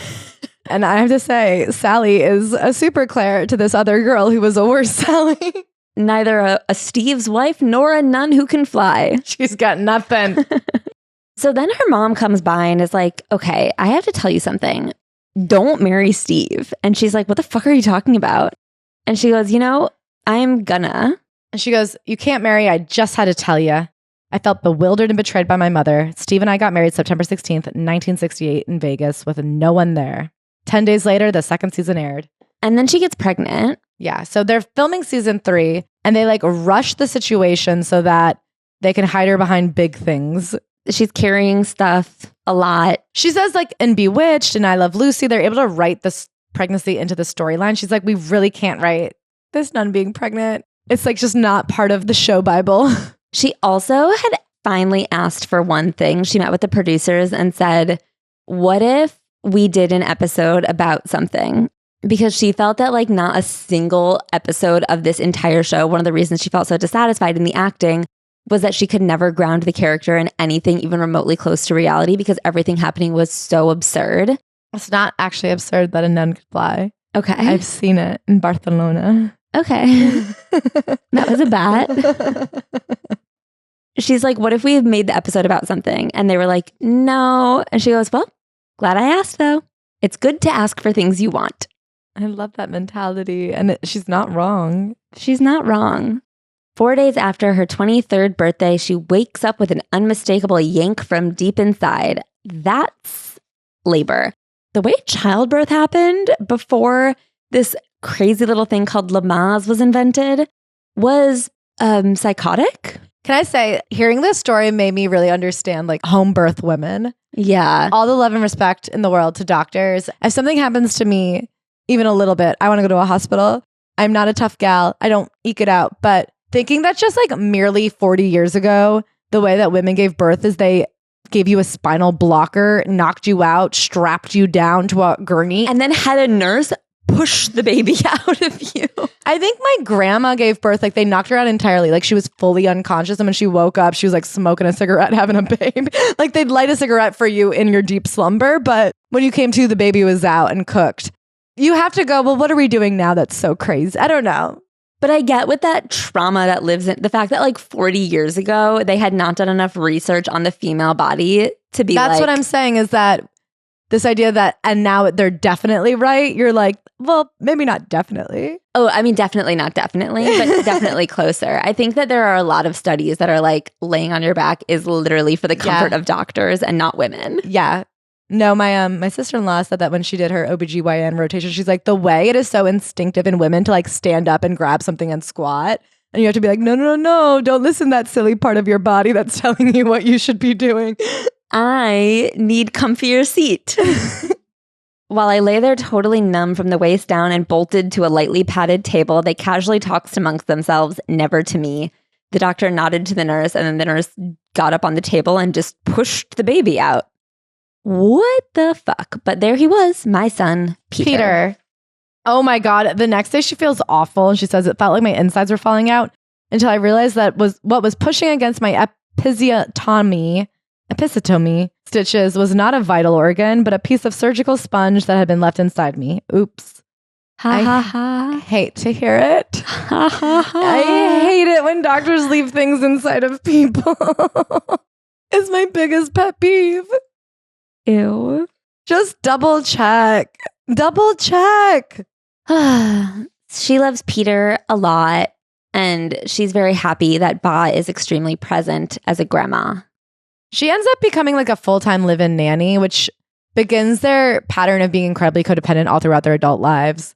And I have to say, Sally is a super Claire to this other girl who was a worse Sally. Neither a Steve's wife nor a nun who can fly. She's got nothing. So then her mom comes by and is like, okay, I have to tell you something. Don't marry Steve. And she's like, what the fuck are you talking about? And she goes, I'm gonna. And she goes, you can't marry. I just had to tell you. I felt bewildered and betrayed by my mother. Steve and I got married September 16th, 1968 in Vegas with no one there. 10 days later, the second season aired. And then she gets pregnant. Yeah. So they're filming season 3 and they like rush the situation so that they can hide her behind big things. She's carrying stuff a lot. She says like in Bewitched and I Love Lucy, they're able to write this pregnancy into the storyline. She's like, we really can't write this nun being pregnant. It's like just not part of the show Bible. She also had finally asked for one thing. She met with the producers and said, what if we did an episode about something? Because she felt that like not a single episode of this entire show, one of the reasons she felt so dissatisfied in the acting was that she could never ground the character in anything even remotely close to reality because everything happening was so absurd. It's not actually absurd that a nun could fly. Okay. I've seen it in Barcelona. Okay. That was a bat. She's like, what if we made the episode about something? And they were like, no. And she goes, well, glad I asked though. It's good to ask for things you want. I love that mentality. And she's not wrong. She's not wrong. 4 days after her 23rd birthday, she wakes up with an unmistakable yank from deep inside. That's labor. The way childbirth happened before this crazy little thing called Lamaze was invented was psychotic. Can I say, hearing this story made me really understand like home birth women. Yeah. All the love and respect in the world to doctors. If something happens to me, even a little bit, I want to go to a hospital. I'm not a tough gal. I don't eke it out. But thinking that just like merely 40 years ago, the way that women gave birth is they gave you a spinal blocker, knocked you out, strapped you down to a gurney, and then had a nurse push the baby out of you. I think my grandma gave birth, like they knocked her out entirely. Like she was fully unconscious. And when she woke up, she was like smoking a cigarette, having a baby. Like they'd light a cigarette for you in your deep slumber. But when you came to, the baby was out and cooked. You have to go, well, what are we doing now that's so crazy? I don't know. But I get with that trauma that lives in the fact that like 40 years ago, they had not done enough research on the female body to be That's what I'm saying is that this idea that, and now they're definitely right. You're like, well, maybe not definitely. Oh, I mean, definitely not definitely, but definitely closer. I think that there are a lot of studies that are like laying on your back is literally for the comfort of doctors and not women. Yeah. No, my sister-in-law said that when she did her OBGYN rotation, she's like, the way it is so instinctive in women to like stand up and grab something and squat. And you have to be like, no, don't listen to that silly part of your body that's telling you what you should be doing. I need comfier seat. While I lay there totally numb from the waist down and bolted to a lightly padded table, they casually talked amongst themselves, never to me. The doctor nodded to the nurse, and then the nurse got up on the table and just pushed the baby out. What the fuck? But there he was, my son, Peter. Oh my God. The next day she feels awful. And she says, it felt like my insides were falling out until I realized that what was pushing against my episiotomy stitches was not a vital organ, but a piece of surgical sponge that had been left inside me. Oops. I hate to hear it. I hate it when doctors leave things inside of people. It's my biggest pet peeve. Ew. Just double check. Double check. She loves Peter a lot, and she's very happy that Ba is extremely present as a grandma. She ends up becoming like a full-time live-in nanny, which begins their pattern of being incredibly codependent all throughout their adult lives.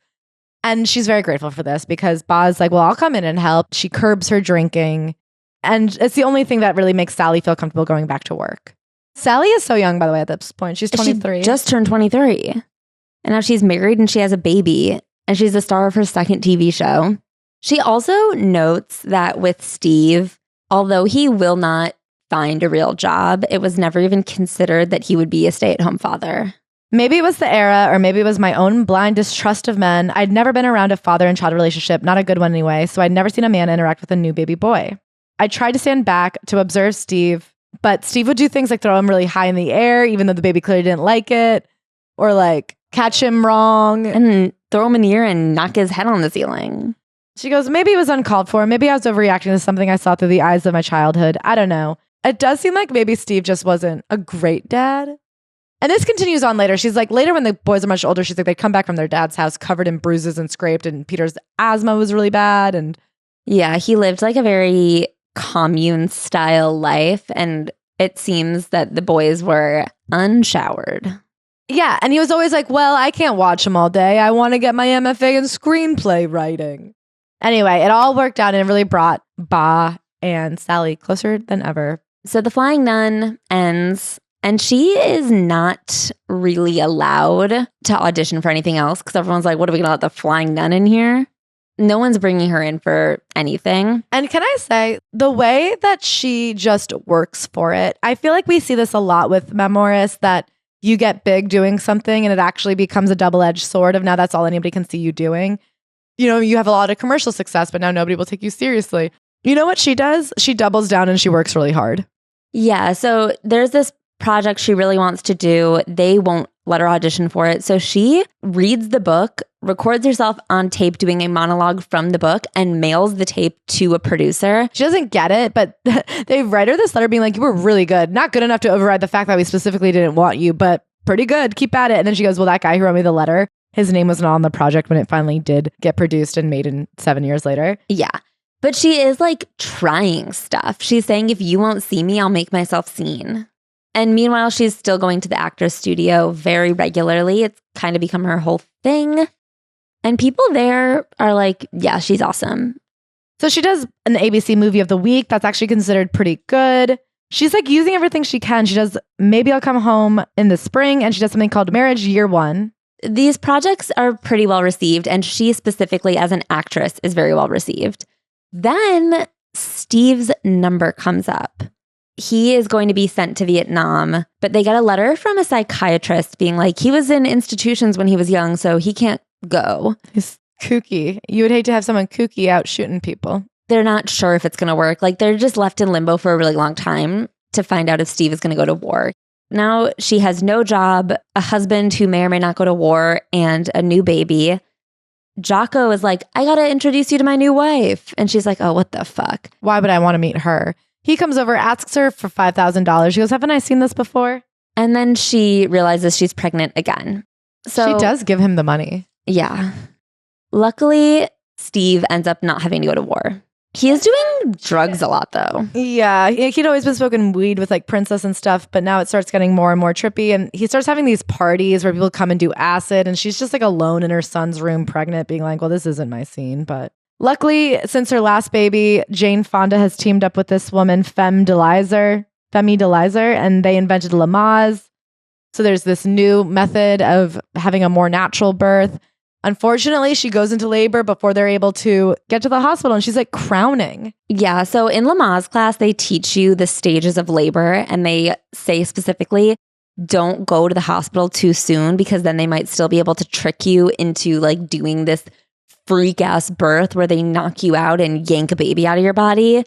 And she's very grateful for this because Ba's like, well, I'll come in and help. She curbs her drinking. And it's the only thing that really makes Sally feel comfortable going back to work. Sally is so young, by the way, at this point. She's 23. She just turned 23. And now she's married and she has a baby. And she's the star of her second TV show. She also notes that with Steve, although he will not find a real job, it was never even considered that he would be a stay-at-home father. Maybe it was the era, or maybe it was my own blind distrust of men. I'd never been around a father and child relationship, not a good one anyway, so I'd never seen a man interact with a new baby boy. I tried to stand back to observe Steve, but Steve would do things like throw him really high in the air, even though the baby clearly didn't like it, or like catch him wrong. And throw him in the ear and knock his head on the ceiling. She goes, maybe it was uncalled for. Maybe I was overreacting to something I saw through the eyes of my childhood. I don't know. It does seem like maybe Steve just wasn't a great dad. And this continues on later. She's like, later when the boys are much older, she's like, they come back from their dad's house covered in bruises and scraped, and Peter's asthma was really bad. And yeah, he lived like a very commune style life. And it seems that the boys were unshowered. Yeah. And he was always like, well, I can't watch them all day. I want to get my MFA in screenplay writing. Anyway, it all worked out and it really brought Ba and Sally closer than ever. So the Flying Nun ends, and she is not really allowed to audition for anything else because everyone's like, what are we going to let the Flying Nun in here? No one's bringing her in for anything. And can I say, the way that she just works for it, I feel like we see this a lot with memoirists, that you get big doing something and it actually becomes a double-edged sword of now that's all anybody can see you doing. You know, you have a lot of commercial success, but now nobody will take you seriously. You know what she does? She doubles down and she works really hard. Yeah. So there's this project she really wants to do. They won't let her audition for it. So she reads the book, records herself on tape doing a monologue from the book, and mails the tape to a producer. She doesn't get it, but they write her this letter being like, you were really good. Not good enough to override the fact that we specifically didn't want you, but pretty good. Keep at it. And then she goes, well, that guy who wrote me the letter, his name was not on the project when it finally did get produced and made in 7 years later. Yeah. But she is like trying stuff. She's saying, if you won't see me, I'll make myself seen. And meanwhile, she's still going to the actor's studio very regularly. It's kind of become her whole thing. And people there are like, yeah, she's awesome. So she does an ABC movie of the week that's actually considered pretty good. She's like using everything she can. She does Maybe I'll Come Home in the Spring, and she does something called Marriage Year One. These projects are pretty well received, and she specifically as an actress is very well received. Then Steve's number comes up. He is going to be sent to Vietnam, but they get a letter from a psychiatrist being like, he was in institutions when he was young, so he can't go. He's kooky. You would hate to have someone kooky out shooting people. They're not sure if it's going to work. Like, they're just left in limbo for a really long time to find out if Steve is going to go to war. Now she has no job, a husband who may or may not go to war, and a new baby. Jocko is like, I got to introduce you to my new wife. And she's like, oh, what the fuck? Why would I want to meet her? He comes over, asks her for $5,000. She goes, haven't I seen this before? And then she realizes she's pregnant again. So she does give him the money. Yeah. Luckily, Steve ends up not having to go to war. He is doing drugs a lot, though. Yeah. He'd always been smoking weed with like Princess and stuff, but now it starts getting more and more trippy. And he starts having these parties where people come and do acid. And she's just like alone in her son's room, pregnant, being like, well, this isn't my scene. But luckily, since her last baby, Jane Fonda has teamed up with this woman, Femme Delizer, and they invented Lamaze. So there's this new method of having a more natural birth. Unfortunately, she goes into labor before they're able to get to the hospital, and she's like crowning. Yeah. So in Lamaze class, they teach you the stages of labor, and they say specifically, don't go to the hospital too soon, because then they might still be able to trick you into like doing this freak ass birth where they knock you out and yank a baby out of your body.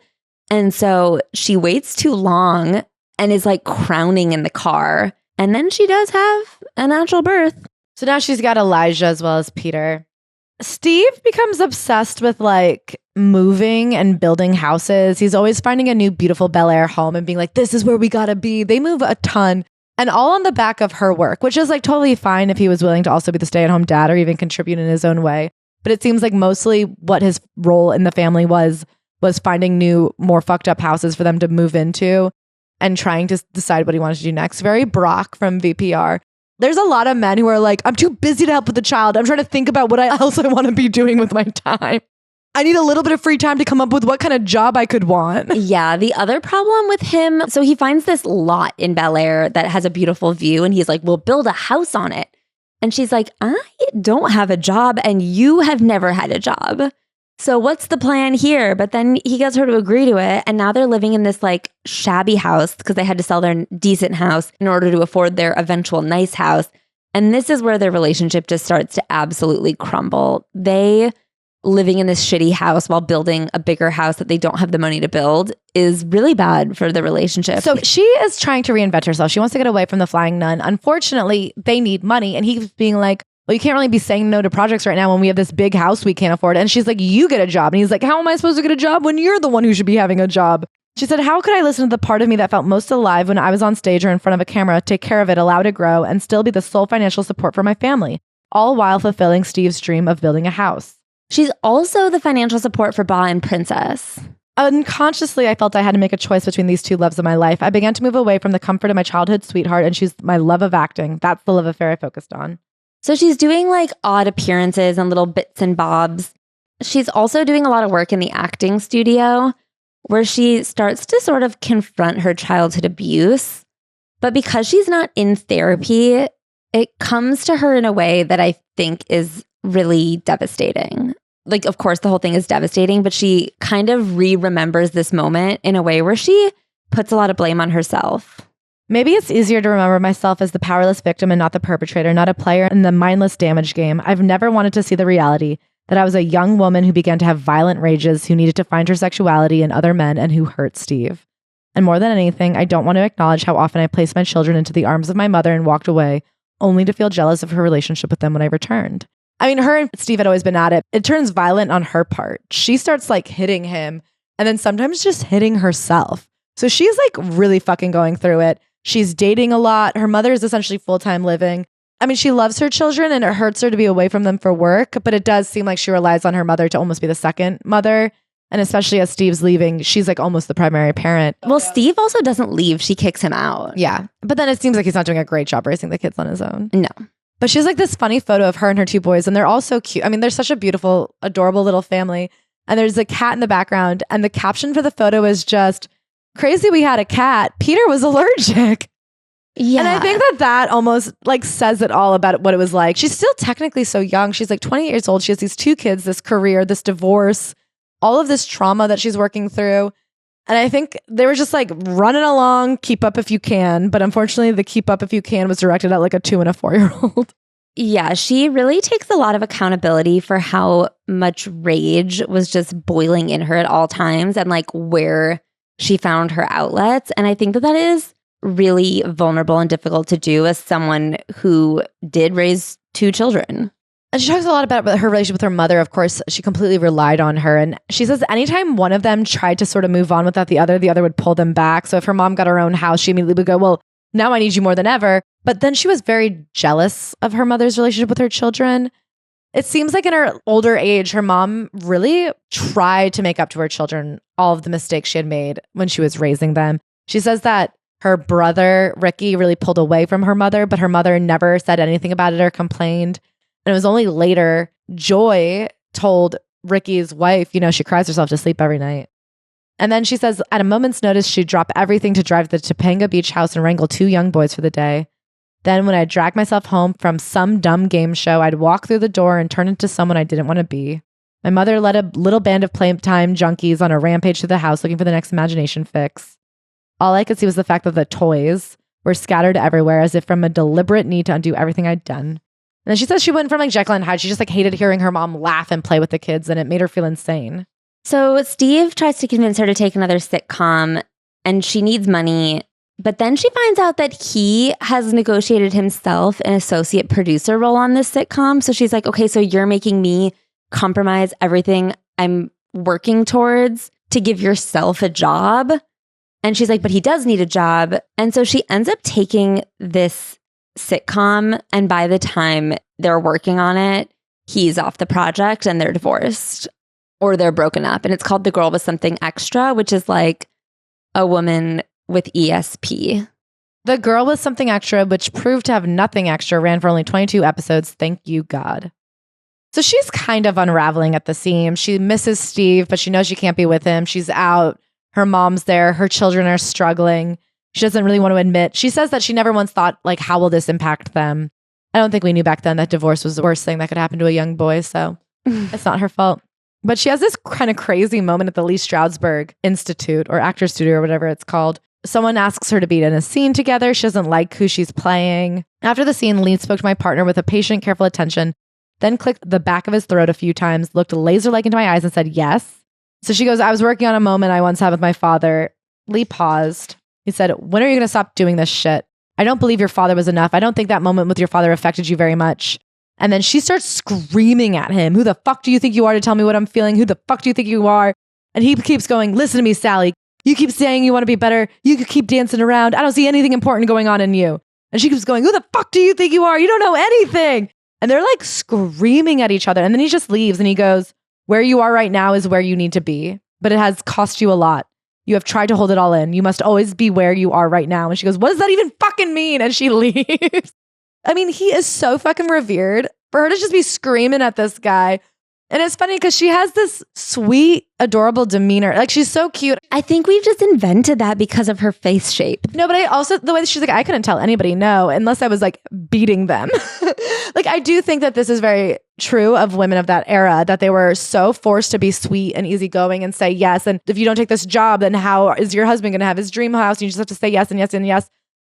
And so she waits too long and is like crowning in the car. And then she does have a natural birth. So now she's got Elijah as well as Peter. Steve becomes obsessed with like moving and building houses. He's always finding a new beautiful Bel Air home and being like, this is where we gotta be. They move a ton. And all on the back of her work, which is like totally fine if he was willing to also be the stay-at-home dad or even contribute in his own way. But it seems like mostly what his role in the family was finding new, more fucked up houses for them to move into. and trying to decide what he wanted to do next. Very Brock from VPR. There's a lot of men who are like, I'm too busy to help with the child. I'm trying to think about what else I want to be doing with my time. I need a little bit of free time to come up with what kind of job I could want. Yeah. The other problem with him, so he finds this lot in Bel Air that has a beautiful view, and he's like, we'll build a house on it. And she's like, I don't have a job and you have never had a job. So what's the plan here? But then he gets her to agree to it. And now they're living in this like shabby house because they had to sell their decent house in order to afford their eventual nice house. And this is where their relationship just starts to absolutely crumble. They living in this shitty house while building a bigger house that they don't have the money to build is really bad for the relationship. So she is trying to reinvent herself. She wants to get away from the flying nun. Unfortunately, they need money. And he's being like, well, you can't really be saying no to projects right now when we have this big house we can't afford. And she's like, you get a job. And he's like, how am I supposed to get a job when you're the one who should be having a job? She said, how could I listen to the part of me that felt most alive when I was on stage or in front of a camera, take care of it, allow it to grow, and still be the sole financial support for my family, all while fulfilling Steve's dream of building a house? She's also the financial support for Ba and Princess. Unconsciously, I felt I had to make a choice between these two loves of my life. I began to move away from the comfort of my childhood sweetheart and choose my love of acting. That's the love affair I focused on. So she's doing like odd appearances and little bits and bobs. She's also doing a lot of work in the acting studio where she starts to sort of confront her childhood abuse. But because she's not in therapy, it comes to her in a way that I think is really devastating. Like, of course, the whole thing is devastating, but she kind of remembers this moment in a way where she puts a lot of blame on herself. Maybe it's easier to remember myself as the powerless victim and not the perpetrator, not a player in the mindless damage game. I've never wanted to see the reality that I was a young woman who began to have violent rages, who needed to find her sexuality in other men, and who hurt Steve. And more than anything, I don't want to acknowledge how often I placed my children into the arms of my mother and walked away, only to feel jealous of her relationship with them when I returned. I mean, her and Steve had always been at it. It turns violent on her part. She starts like hitting him and then sometimes just hitting herself. So she's like really fucking going through it. She's dating a lot. Her mother is essentially full-time living. I mean, she loves her children and it hurts her to be away from them for work, but it does seem like she relies on her mother to almost be the second mother. And especially as Steve's leaving, she's like almost the primary parent. Well, Steve also doesn't leave. She kicks him out. Yeah. But then it seems like he's not doing a great job raising the kids on his own. No. But she has like this funny photo of her and her two boys, and they're all so cute. I mean, they're such a beautiful, adorable little family. And there's a cat in the background. And the caption for the photo is just, crazy we had a cat. Peter was allergic. Yeah. And I think that almost like says it all about what it was like. She's still technically so young. She's like 20 years old. She has these two kids, this career, this divorce, all of this trauma that she's working through. And I think they were just like running along, keep up if you can. But unfortunately, the keep up if you can was directed at like a 2 and a 4-year-old. Yeah, she really takes a lot of accountability for how much rage was just boiling in her at all times and like where she found her outlets. And I think that is really vulnerable and difficult to do as someone who did raise 2 children. And she talks a lot about her relationship with her mother. Of course, she completely relied on her. And she says anytime one of them tried to sort of move on without the other would pull them back. So if her mom got her own house, she immediately would go, well, now I need you more than ever. But then she was very jealous of her mother's relationship with her children. It seems like in her older age, her mom really tried to make up to her children all of the mistakes she had made when she was raising them. She says that her brother, Ricky, really pulled away from her mother, but her mother never said anything about it or complained. And it was only later Joy told Ricky's wife, she cries herself to sleep every night. And then she says at a moment's notice, she'd drop everything to drive to the Topanga Beach house and wrangle 2 young boys for the day. Then when I'd drag myself home from some dumb game show, I'd walk through the door and turn into someone I didn't want to be. My mother led a little band of playtime junkies on a rampage through the house looking for the next imagination fix. All I could see was the fact that the toys were scattered everywhere as if from a deliberate need to undo everything I'd done. And then she says she went from like Jekyll and Hyde. She just like hated hearing her mom laugh and play with the kids, and it made her feel insane. So Steve tries to convince her to take another sitcom, and she needs money. But then she finds out that he has negotiated himself an associate producer role on this sitcom. So she's like, okay, so you're making me compromise everything I'm working towards to give yourself a job. And she's like, but he does need a job. And so she ends up taking this sitcom, and by the time they're working on it, he's off the project and they're divorced or they're broken up. And it's called The Girl with Something Extra, which is like a woman with ESP. The Girl with Something Extra, which proved to have nothing extra, ran for only 22 episodes. Thank you, God. So she's kind of unraveling at the seams. She misses Steve, but she knows she can't be with him. She's out. Her mom's there. Her children are struggling. She doesn't really want to admit. She says that she never once thought, like, how will this impact them? I don't think we knew back then that divorce was the worst thing that could happen to a young boy, so it's not her fault. But she has this kind of crazy moment at the Lee Stroudsburg Institute or Actor Studio or whatever it's called. Someone asks her to be in a scene together. She doesn't like who she's playing. After the scene, Lee spoke to my partner with a patient, careful attention, then clicked the back of his throat a few times, looked laser-like into my eyes and said, yes. So she goes, I was working on a moment I once had with my father. Lee paused. He said, when are you going to stop doing this shit? I don't believe your father was enough. I don't think that moment with your father affected you very much. And then she starts screaming at him. Who the fuck do you think you are to tell me what I'm feeling? Who the fuck do you think you are? And he keeps going, listen to me, Sally. You keep saying you want to be better. You could keep dancing around. I don't see anything important going on in you. And she keeps going, who the fuck do you think you are? You don't know anything. And they're like screaming at each other. And then he just leaves and he goes, where you are right now is where you need to be. But it has cost you a lot. You have tried to hold it all in. You must always be where you are right now. And she goes, what does that even fucking mean? And she leaves. I mean, he is so fucking revered. For her to just be screaming at this guy. And it's funny because she has this sweet, adorable demeanor. Like, she's so cute. I think we've just invented that because of her face shape. No, but I also, the way that she's like, I couldn't tell anybody no, unless I was like beating them. Like, I do think that this is very true of women of that era, that they were so forced to be sweet and easygoing and say yes. And if you don't take this job, then how is your husband going to have his dream house? You just have to say yes and yes and yes.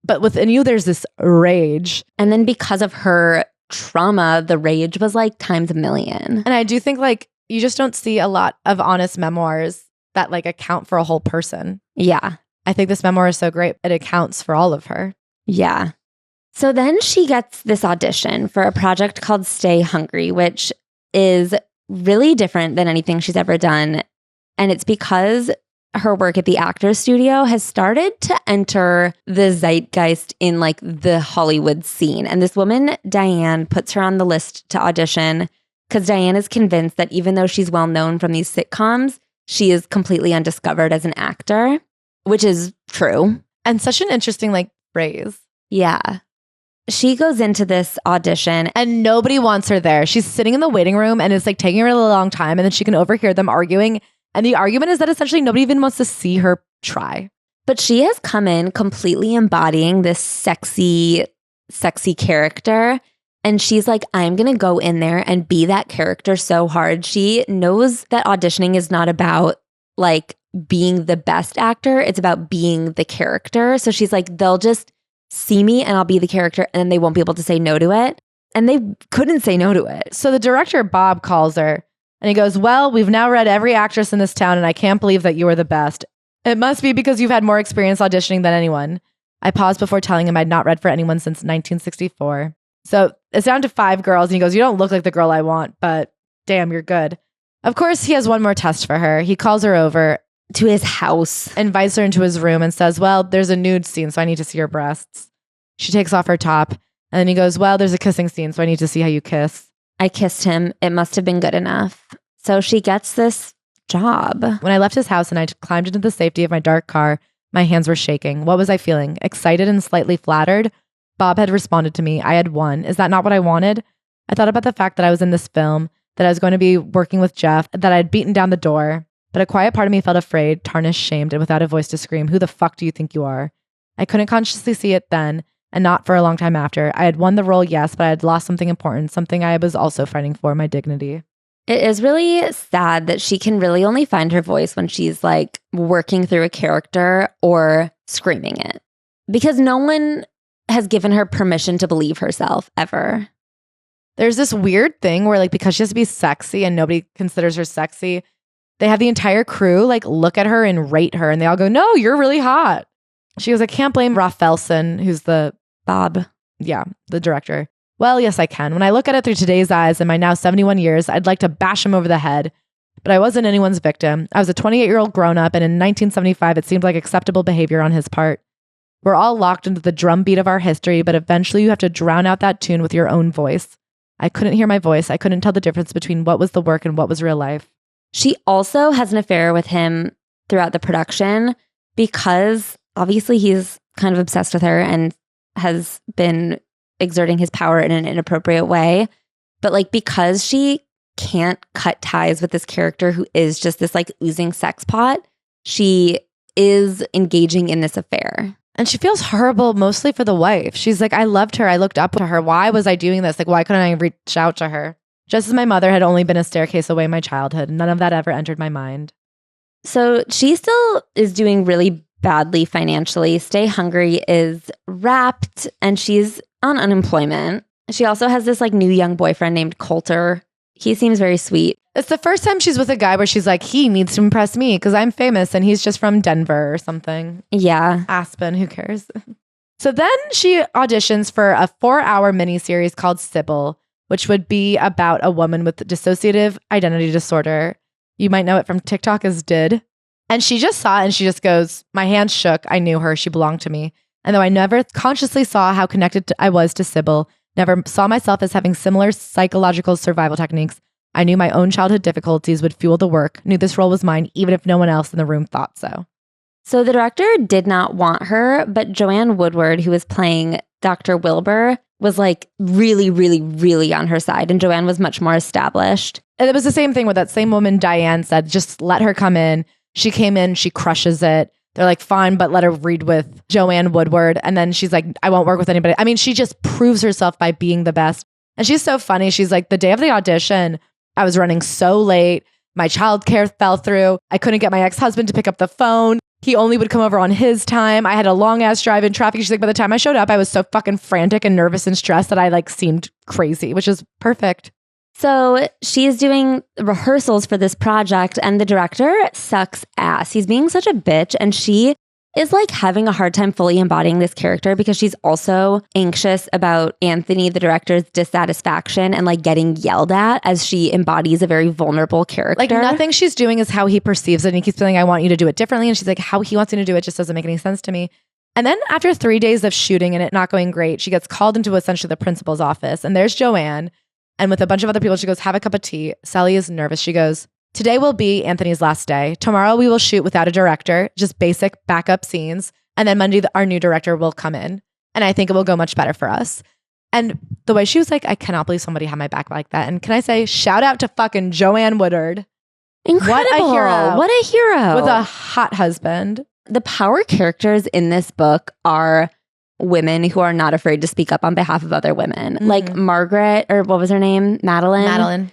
But within you, there's this rage. And then because of her trauma, the rage was like times a million. And I do think like you just don't see a lot of honest memoirs that like account for a whole person. Yeah. I think this memoir is so great. It accounts for all of her. Yeah. So then she gets this audition for a project called Stay Hungry, which is really different than anything she's ever done. And it's because her work at the Actors Studio has started to enter the zeitgeist in like the Hollywood scene. And this woman, Diane, puts her on the list to audition because Diane is convinced that even though she's well known from these sitcoms, she is completely undiscovered as an actor, which is true. And such an interesting like phrase. Yeah. She goes into this audition and nobody wants her there. She's sitting in the waiting room and it's like taking her a really long time. And then she can overhear them arguing. And the argument is that essentially nobody even wants to see her try. But she has come in completely embodying this sexy character. And she's like, I'm going to go in there and be that character so hard. She knows that auditioning is not about like being the best actor. It's about being the character. So she's like, they'll just see me and I'll be the character and then they won't be able to say no to it. And they couldn't say no to it. So the director, Bob, calls her. And he goes, well, we've now read every actress in this town and I can't believe that you are the best. It must be because you've had more experience auditioning than anyone. I paused before telling him I'd not read for anyone since 1964. So it's down to 5 girls and he goes, you don't look like the girl I want, but damn, you're good. Of course, he has one more test for her. He calls her over to his house, invites her into his room and says, well, there's a nude scene, so I need to see your breasts. She takes off her top and then he goes, well, there's a kissing scene, so I need to see how you kiss. I kissed him. It must have been good enough. So she gets this job. When I left his house and I climbed into the safety of my dark car, my hands were shaking. What was I feeling? Excited and slightly flattered? Bob had responded to me. I had won. Is that not what I wanted? I thought about the fact that I was in this film, that I was going to be working with Jeff, that I'd beaten down the door. But a quiet part of me felt afraid, tarnished, shamed, and without a voice to scream, who the fuck do you think you are? I couldn't consciously see it then, and not for a long time after. I had won the role, yes, but I had lost something important, something I was also fighting for, my dignity. It is really sad that she can really only find her voice when she's like working through a character or screaming it. Because no one has given her permission to believe herself ever. There's this weird thing where like because she has to be sexy and nobody considers her sexy, they have the entire crew like look at her and rate her and they all go, no, you're really hot. She goes, I can't blame Ralph Felson, who's the Bob. Yeah, the director. Well, yes, I can. When I look at it through today's eyes and my now 71 years, I'd like to bash him over the head. But I wasn't anyone's victim. I was a 28-year-old grown-up, and in 1975, it seemed like acceptable behavior on his part. We're all locked into the drumbeat of our history, but eventually you have to drown out that tune with your own voice. I couldn't hear my voice. I couldn't tell the difference between what was the work and what was real life. She also has an affair with him throughout the production because obviously he's kind of obsessed with her and has been exerting his power in an inappropriate way. But like, because she can't cut ties with this character who is just this like oozing sex pot, she is engaging in this affair. And she feels horrible mostly for the wife. She's like, I loved her. I looked up to her. Why was I doing this? Like, why couldn't I reach out to her? Just as my mother had only been a staircase away in my childhood. None of that ever entered my mind. So she still is doing really badly financially. Stay Hungry is wrapped and she's on unemployment. She also has this like new young boyfriend named Coulter. He seems very sweet. It's the first time she's with a guy where she's like, he needs to impress me because I'm famous and he's just from Denver or something. Yeah. Aspen, who cares? So then she auditions for a 4-hour miniseries called Sybil, which would be about a woman with dissociative identity disorder. You might know it from TikTok as Did. And she just saw it and she just goes, my hands shook. I knew her. She belonged to me. And though I never consciously saw how connected I was to Sybil, never saw myself as having similar psychological survival techniques, I knew my own childhood difficulties would fuel the work, knew this role was mine, even if no one else in the room thought so. So the director did not want her, but Joanne Woodward, who was playing Dr. Wilbur, was like really, really, really on her side. And Joanne was much more established. And it was the same thing with that same woman, Diane, said, just let her come in. She came in, she crushes it. They're like, fine, but let her read with Joanne Woodward. And then she's like, I won't work with anybody. I mean, she just proves herself by being the best. And she's so funny. She's like, the day of the audition, I was running so late. My childcare fell through. I couldn't get my ex-husband to pick up the phone. He only would come over on his time. I had a long ass drive in traffic. She's like, by the time I showed up, I was so fucking frantic and nervous and stressed that I like seemed crazy, which is perfect. So she's doing rehearsals for this project and the director sucks ass. He's being such a bitch and she is like having a hard time fully embodying this character because she's also anxious about Anthony, the director's dissatisfaction and like getting yelled at as she embodies a very vulnerable character. Like nothing she's doing is how he perceives it. And he keeps feeling, I want you to do it differently. And she's like, how he wants me to do it just doesn't make any sense to me. And then after 3 days of shooting and it not going great, she gets called into essentially the principal's office. And there's Joanne. And with a bunch of other people, she goes, have a cup of tea. Sally is nervous. She goes, today will be Anthony's last day. Tomorrow we will shoot without a director, just basic backup scenes. And then Monday, our new director will come in. And I think it will go much better for us. And the way she was like, I cannot believe somebody had my back like that. And can I say, shout out to fucking Joanne Woodward. Incredible. What a hero. What a hero. With a hot husband. The power characters in this book are women who are not afraid to speak up on behalf of other women. Mm-hmm. Like Margaret, or what was her name? Madeline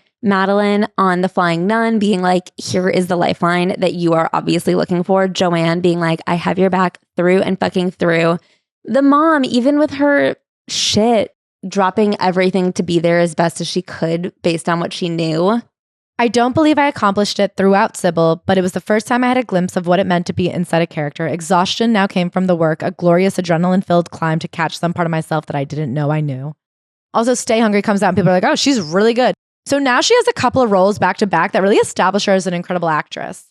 on The Flying Nun being like, here is the lifeline that you are obviously looking for. Joanne being like, I have your back through and fucking through. The mom, even with her shit, dropping everything to be there as best as she could based on what she knew. I don't believe I accomplished it throughout Sybil, but it was the first time I had a glimpse of what it meant to be inside a character. Exhaustion now came from the work, a glorious adrenaline-filled climb to catch some part of myself that I didn't know I knew. Also, Stay Hungry comes out and people are like, oh, she's really good. So now she has a couple of roles back to back that really establish her as an incredible actress.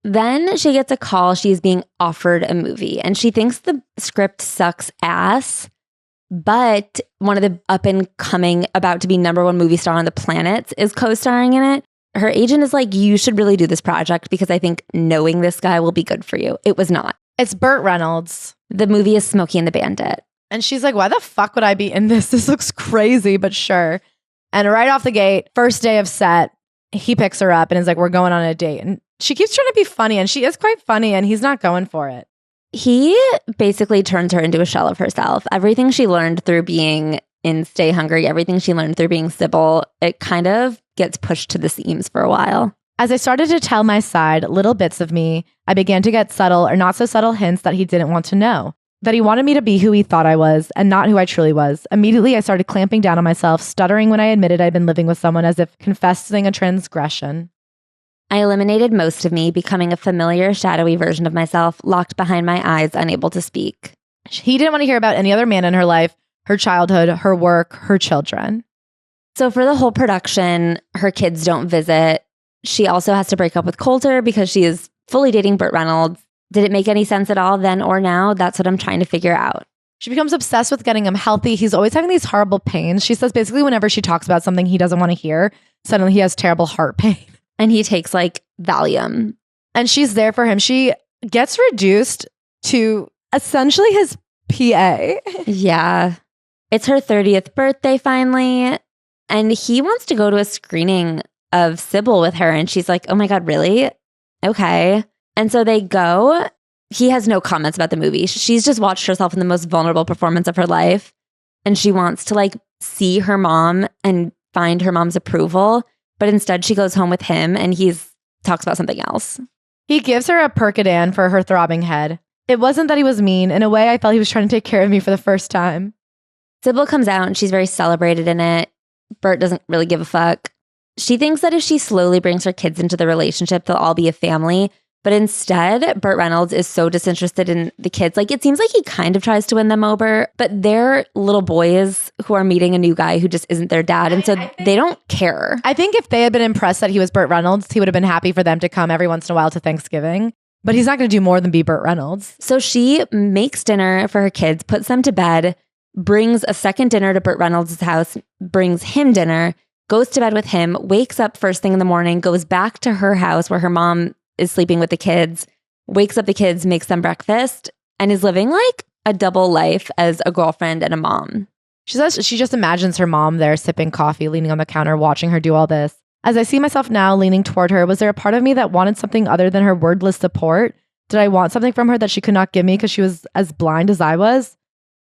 Then she gets a call. She's being offered a movie and she thinks the script sucks ass, but one of the up-and-coming, about to be #1 movie star on the planet is co-starring in it. Her agent is like, you should really do this project because I think knowing this guy will be good for you. It was not. It's Burt Reynolds. The movie is Smokey and the Bandit. And she's like, why the fuck would I be in this? This looks crazy, but sure. And right off the gate, first day of set, he picks her up and is like, we're going on a date. And she keeps trying to be funny and she is quite funny and he's not going for it. He basically turns her into a shell of herself. Everything she learned through being in Stay Hungry, everything she learned through being Sybil, it kind of gets pushed to the seams for a while. As I started to tell my side, little bits of me, I began to get subtle or not so subtle hints that he didn't want to know. That he wanted me to be who he thought I was and not who I truly was. Immediately, I started clamping down on myself, stuttering when I admitted I'd been living with someone as if confessing a transgression. I eliminated most of me, becoming a familiar, shadowy version of myself, locked behind my eyes, unable to speak. He didn't want to hear about any other man in her life, her childhood, her work, her children. So for the whole production, her kids don't visit. She also has to break up with Coulter because she is fully dating Burt Reynolds. Did it make any sense at all then or now? That's what I'm trying to figure out. She becomes obsessed with getting him healthy. He's always having these horrible pains. She says basically whenever she talks about something he doesn't want to hear, suddenly he has terrible heart pain. And he takes like Valium. And she's there for him. She gets reduced to essentially his PA. Yeah. It's her 30th birthday finally. And he wants to go to a screening of Sybil with her. And she's like, oh my God, really? Okay. And so they go. He has no comments about the movie. She's just watched herself in the most vulnerable performance of her life. And she wants to like see her mom and find her mom's approval. But instead she goes home with him and he's talks about something else. He gives her a Percodan for her throbbing head. It wasn't that he was mean. In a way, I felt he was trying to take care of me for the first time. Sybil comes out and she's very celebrated in it. Burt doesn't really give a fuck. She thinks that if she slowly brings her kids into the relationship, they'll all be a family. But instead, Burt Reynolds is so disinterested in the kids. Like, it seems like he kind of tries to win them over, but they're little boys who are meeting a new guy who just isn't their dad. And so they don't care. I think if they had been impressed that he was Burt Reynolds, he would have been happy for them to come every once in a while to Thanksgiving. But he's not going to do more than be Burt Reynolds. So she makes dinner for her kids, puts them to bed, brings a second dinner to Burt Reynolds' house, brings him dinner, goes to bed with him, wakes up first thing in the morning, goes back to her house where her mom is sleeping with the kids, wakes up the kids, makes them breakfast, and is living like a double life as a girlfriend and a mom. She says she just imagines her mom there sipping coffee, leaning on the counter, watching her do all this. As I see myself now leaning toward her, was there a part of me that wanted something other than her wordless support? Did I want something from her that she could not give me because she was as blind as I was?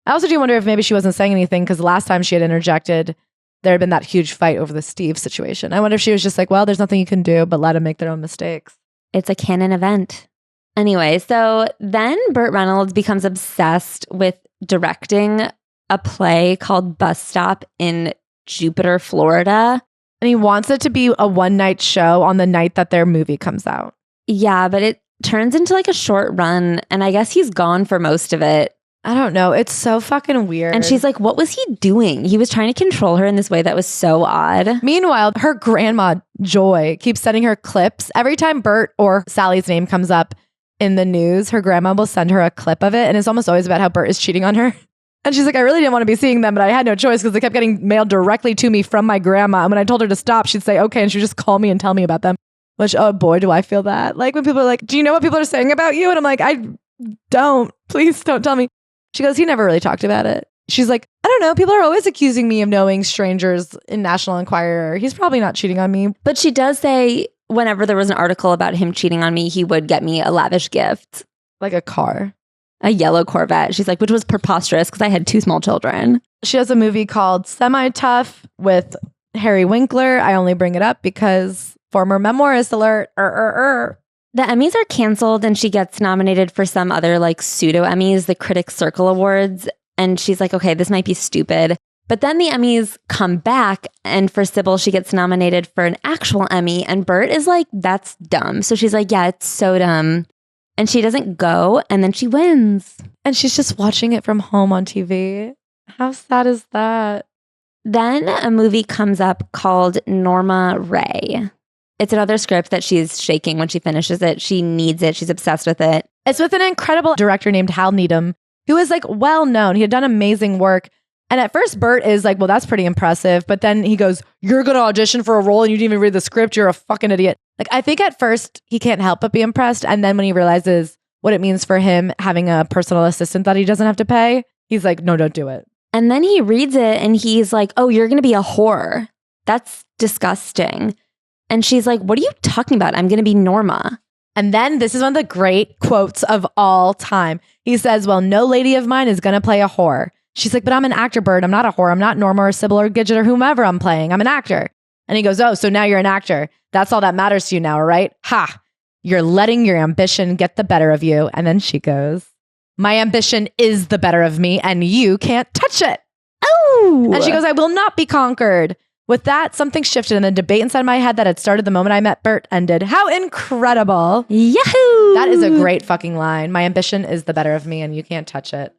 I also do wonder if maybe she wasn't saying anything because last time she had interjected, there had been that huge fight over the Steve situation. I wonder if she was just like, well, there's nothing you can do but let them make their own mistakes. It's a canon event. Anyway, so then Burt Reynolds becomes obsessed with directing a play called Bus Stop in Jupiter, Florida. And he wants it to be a one-night show on the night that their movie comes out. Yeah, but it turns into like a short run. And I guess he's gone for most of it. I don't know. It's so fucking weird. And she's like, what was he doing? He was trying to control her in this way that was so odd. Meanwhile, her grandma, Joy, keeps sending her clips. Every time Burt or Sally's name comes up in the news, her grandma will send her a clip of it. And it's almost always about how Burt is cheating on her. And she's like, I really didn't want to be seeing them, but I had no choice because they kept getting mailed directly to me from my grandma. And when I told her to stop, she'd say, okay. And she'd just call me and tell me about them. Which, oh boy, do I feel that. Like when people are like, do you know what people are saying about you? And I'm like, I don't. Please don't tell me. She goes, he never really talked about it. She's like, I don't know. People are always accusing me of knowing strangers in National Enquirer. He's probably not cheating on me. But she does say whenever there was an article about him cheating on me, he would get me a lavish gift. Like a car. A yellow Corvette. She's like, which was preposterous because I had 2 small children. She has a movie called Semi-Tough with Harry Winkler. I only bring it up because former memoirist alert. The Emmys are canceled and she gets nominated for some other like pseudo Emmys, the Critics Circle Awards. And she's like, okay, this might be stupid. But then the Emmys come back and for Sybil, she gets nominated for an actual Emmy. And Burt is like, that's dumb. So she's like, yeah, it's so dumb. And she doesn't go and then she wins. And she's just watching it from home on TV. How sad is that? Then a movie comes up called Norma Rae. It's another script that she's shaking when she finishes it. She needs it. She's obsessed with it. It's with an incredible director named Hal Needham, who is like well known. He had done amazing work. And at first, Burt is like, well, that's pretty impressive. But then he goes, you're going to audition for a role and you didn't even read the script. You're a fucking idiot. Like, I think at first he can't help but be impressed. And then when he realizes what it means for him having a personal assistant that he doesn't have to pay, he's like, no, don't do it. And then he reads it and he's like, oh, you're going to be a whore. That's disgusting. And she's like, what are you talking about? I'm going to be Norma. And then this is one of the great quotes of all time. He says, well, no lady of mine is going to play a whore. She's like, but I'm an actor, Burt. I'm not a whore. I'm not Norma or Sybil or Gidget or whomever I'm playing. I'm an actor. And he goes, oh, so now you're an actor. That's all that matters to you now, right? Ha! You're letting your ambition get the better of you. And then she goes, my ambition is the better of me and you can't touch it. Oh! And she goes, I will not be conquered. With that, something shifted and the debate inside my head that had started the moment I met Burt ended. How incredible. Yahoo! That is a great fucking line. My ambition is the better of me and you can't touch it.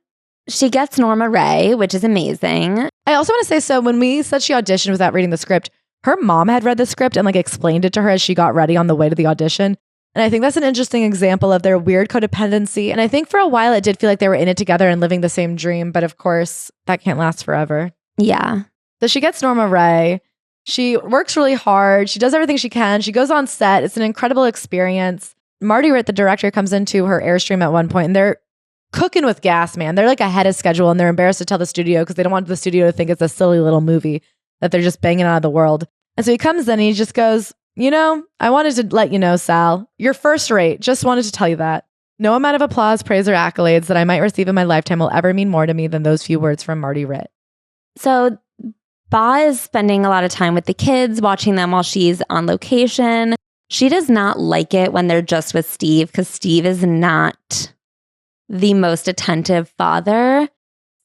She gets Norma Rae, which is amazing. I also want to say, so when we said she auditioned without reading the script, her mom had read the script and like explained it to her as she got ready on the way to the audition. And I think that's an interesting example of their weird codependency. And I think for a while it did feel like they were in it together and living the same dream. But of course, that can't last forever. Yeah. So she gets Norma Rae. She works really hard. She does everything she can. She goes on set. It's an incredible experience. Marty Ritt, the director, comes into her Airstream at one point and they're cooking with gas, man. They're like ahead of schedule and they're embarrassed to tell the studio because they don't want the studio to think it's a silly little movie that they're just banging out of the world. And so he comes in and he just goes, I wanted to let you know, Sal, you're first rate. Just wanted to tell you that. No amount of applause, praise, or accolades that I might receive in my lifetime will ever mean more to me than those few words from Marty Ritt. So Ba is spending a lot of time with the kids, watching them while she's on location. She does not like it when they're just with Steve because Steve is not the most attentive father.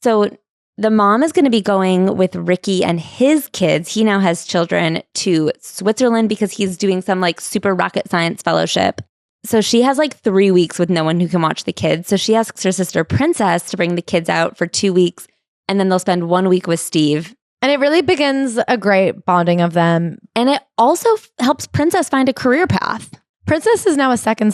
So the mom is going to be going with Ricky and his kids. He now has children to Switzerland because he's doing some like super rocket science fellowship. So she has like 3 weeks with no one who can watch the kids. So she asks her sister Princess to bring the kids out for 2 weeks and then they'll spend 1 week with Steve. And it really begins a great bonding of them. And it also helps Princess find a career path. Princess is now a second.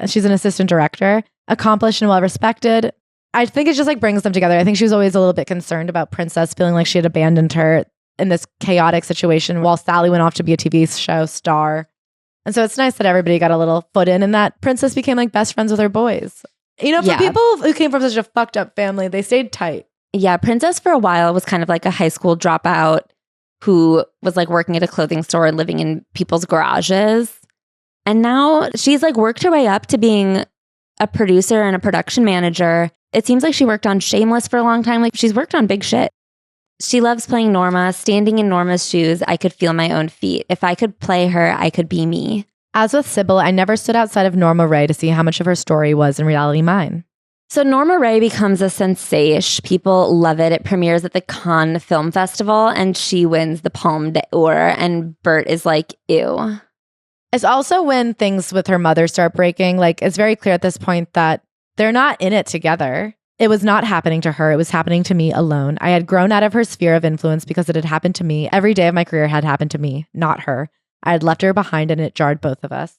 She's an assistant director, accomplished and well-respected. I think it just like brings them together. I think she was always a little bit concerned about Princess feeling like she had abandoned her in this chaotic situation while Sally went off to be a TV show star. And so it's nice that everybody got a little foot in and that Princess became like best friends with her boys. For people who came from such a fucked up family, they stayed tight. Yeah, Princess for a while was kind of like a high school dropout who was like working at a clothing store and living in people's garages. And now she's like worked her way up to being a producer and a production manager. It seems like she worked on Shameless for a long time. Like she's worked on big shit. She loves playing Norma. Standing in Norma's shoes, I could feel my own feet. If I could play her, I could be me. As with Sybil, I never stood outside of Norma Rae to see how much of her story was in reality mine. So Norma Rae becomes a sensation. People love it. It premieres at the Cannes Film Festival and she wins the Palme d'Or. And Burt is like, ew. It's also when things with her mother start breaking. Like it's very clear at this point that they're not in it together. It was not happening to her. It was happening to me alone. I had grown out of her sphere of influence because it had happened to me. Every day of my career had happened to me, not her. I had left her behind and it jarred both of us.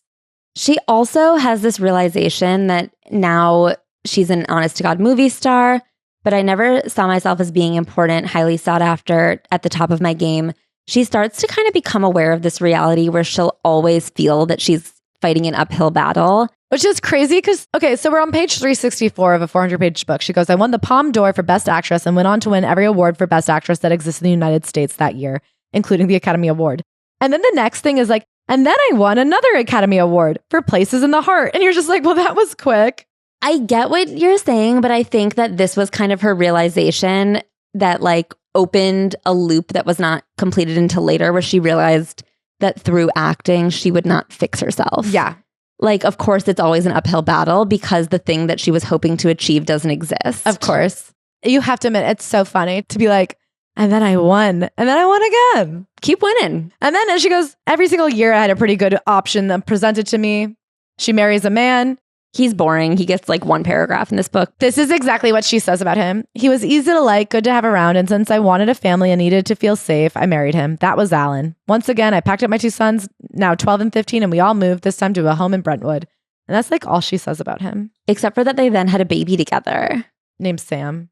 She also has this realization that now she's an honest-to-God movie star, but I never saw myself as being important, highly sought after, at the top of my game. She starts to kind of become aware of this reality where she'll always feel that she's fighting an uphill battle. Which is crazy because, so we're on page 364 of a 400-page book. She goes, I won the Palme d'Or for Best Actress and went on to win every award for Best Actress that exists in the United States that year, including the Academy Award. And then the next thing is like, and then I won another Academy Award for Places in the Heart. And you're just like, well, that was quick. I get what you're saying, but I think that this was kind of her realization that like opened a loop that was not completed until later where she realized that through acting, she would not fix herself. Yeah. Like, of course, it's always an uphill battle because the thing that she was hoping to achieve doesn't exist. Of course. You have to admit, it's so funny to be like, and then I won. And then I won again. Keep winning. And then she goes, every single year I had a pretty good option that presented to me. She marries a man. He's boring. He gets like one paragraph in this book. This is exactly what she says about him. He was easy to like, good to have around. And since I wanted a family and needed to feel safe, I married him. That was Alan. Once again, I packed up my two sons, now 12 and 15, and we all moved, this time to a home in Brentwood. And that's like all she says about him. Except for that they then had a baby together. Named Sam.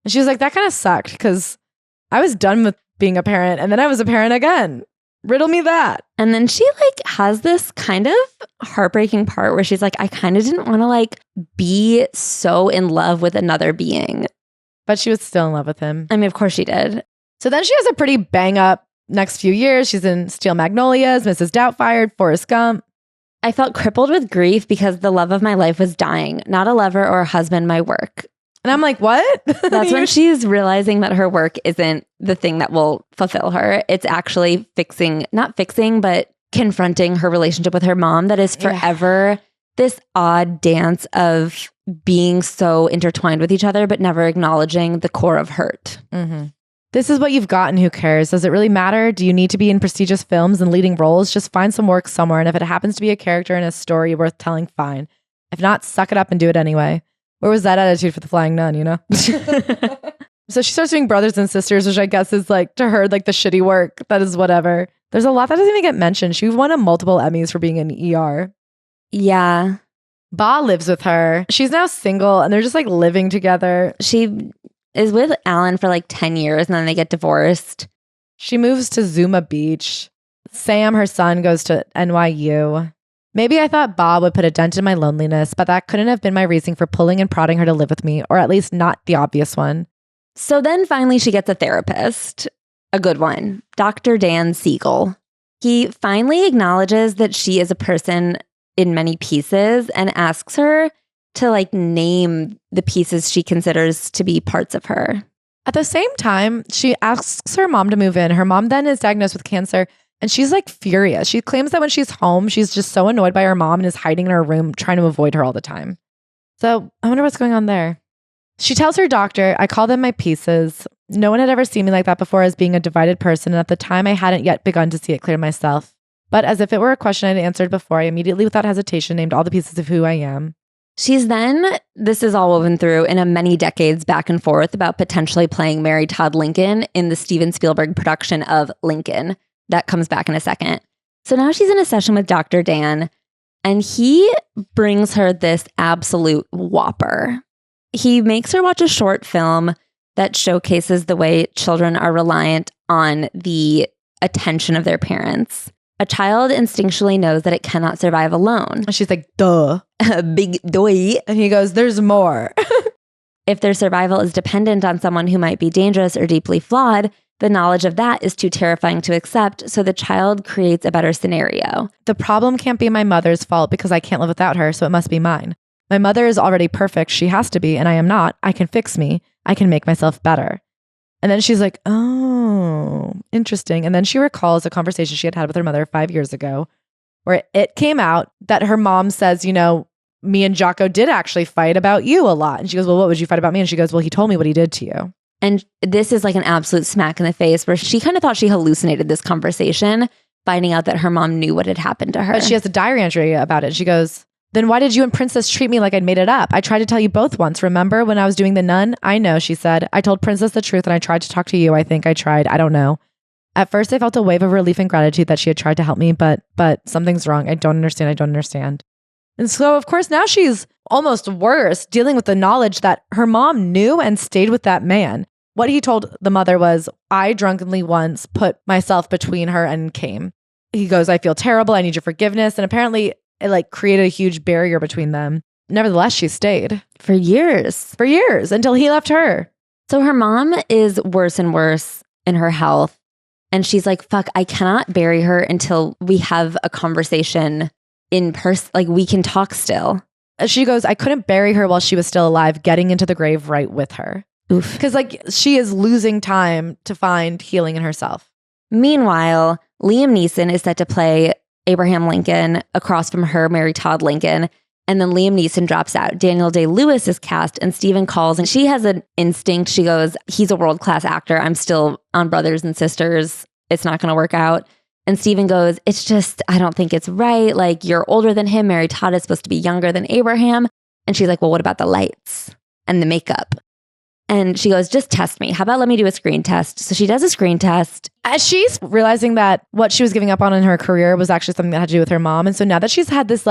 And she was like, that kind of sucked because I was done with being a parent and then I was a parent again. Riddle me that. And then she like has this kind of heartbreaking part where she's like, I kind of didn't want to like be so in love with another being. But she was still in love with him. I mean, of course she did. So then she has a pretty bang up next few years. She's in Steel Magnolias, Mrs. Doubtfire, Forrest Gump. I felt crippled with grief because the love of my life was dying, not a lover or a husband, my work. And I'm like, what? That's when she's realizing that her work isn't the thing that will fulfill her. It's actually not fixing, but confronting her relationship with her mom that is forever this odd dance of being so intertwined with each other, but never acknowledging the core of hurt. Mm-hmm. This is what you've got and who cares? Does it really matter? Do you need to be in prestigious films and leading roles? Just find some work somewhere. And if it happens to be a character in a story worth telling, fine. If not, suck it up and do it anyway. Where was that attitude for the Flying Nun, you know? So she starts doing Brothers and Sisters, which I guess is like to her, like the shitty work. That is whatever. There's a lot that doesn't even get mentioned. She won multiple Emmys for being in ER. Yeah. Ba lives with her. She's now single and they're just like living together. She is with Alan for like 10 years and then they get divorced. She moves to Zuma Beach. Sam, her son, goes to NYU. Maybe I thought Bob would put a dent in my loneliness, but that couldn't have been my reason for pulling and prodding her to live with me, or at least not the obvious one. So then finally she gets a therapist, a good one, Dr. Dan Siegel. He finally acknowledges that she is a person in many pieces and asks her to name the pieces she considers to be parts of her. At the same time, she asks her mom to move in. Her mom then is diagnosed with cancer and she's furious. She claims that when she's home, she's just so annoyed by her mom and is hiding in her room trying to avoid her all the time. So I wonder what's going on there. She tells her doctor, I call them my pieces. No one had ever seen me like that before as being a divided person. And at the time, I hadn't yet begun to see it clear myself. But as if it were a question I'd answered before, I immediately, without hesitation, named all the pieces of who I am. She's then, this is all woven through in a many decades back and forth about potentially playing Mary Todd Lincoln in the Steven Spielberg production of Lincoln. That comes back in a second. So now she's in a session with Dr. Dan, and he brings her this absolute whopper. He makes her watch a short film that showcases the way children are reliant on the attention of their parents. A child instinctually knows that it cannot survive alone. And she's like, duh. A big doy. And he goes, there's more. If their survival is dependent on someone who might be dangerous or deeply flawed, the knowledge of that is too terrifying to accept, so the child creates a better scenario. The problem can't be my mother's fault because I can't live without her, so it must be mine. My mother is already perfect. She has to be, and I am not. I can fix me. I can make myself better. And then she's like, oh, interesting. And then she recalls a conversation she had had with her mother 5 years ago where it came out that her mom says, me and Jocko did actually fight about you a lot. And she goes, well, what would you fight about me? And she goes, well, he told me what he did to you. And this is an absolute smack in the face where she kind of thought she hallucinated this conversation, finding out that her mom knew what had happened to her. But she has a diary entry about it. She goes, then why did you and Princess treat me like I'd made it up? I tried to tell you both once. Remember when I was doing the nun? I know, she said. I told Princess the truth and I tried to talk to you. I think I tried. I don't know. At first, I felt a wave of relief and gratitude that she had tried to help me, but something's wrong. I don't understand. And so, of course, now she's almost worse, dealing with the knowledge that her mom knew and stayed with that man. What he told the mother was, I drunkenly once put myself between her and came. He goes, I feel terrible. I need your forgiveness. And apparently it created a huge barrier between them. Nevertheless, she stayed. For years. Until he left her. So her mom is worse and worse in her health. And she's like, fuck, I cannot bury her until we have a conversation in person. We can talk still. She goes, I couldn't bury her while she was still alive, getting into the grave right with her. Oof. Because she is losing time to find healing in herself. Meanwhile, Liam Neeson is set to play Abraham Lincoln across from her, Mary Todd Lincoln. And then Liam Neeson drops out. Daniel Day-Lewis is cast and Stephen calls and she has an instinct. She goes, he's a world-class actor. I'm still on Brothers and Sisters. It's not going to work out. And Stephen goes, it's just, I don't think it's right. You're older than him. Mary Todd is supposed to be younger than Abraham. And she's like, well, what about the lights and the makeup? And she goes, just test me. How about let me do a screen test? So she does a screen test. As she's realizing that what she was giving up on in her career was actually something that had to do with her mom. And so now that she's had this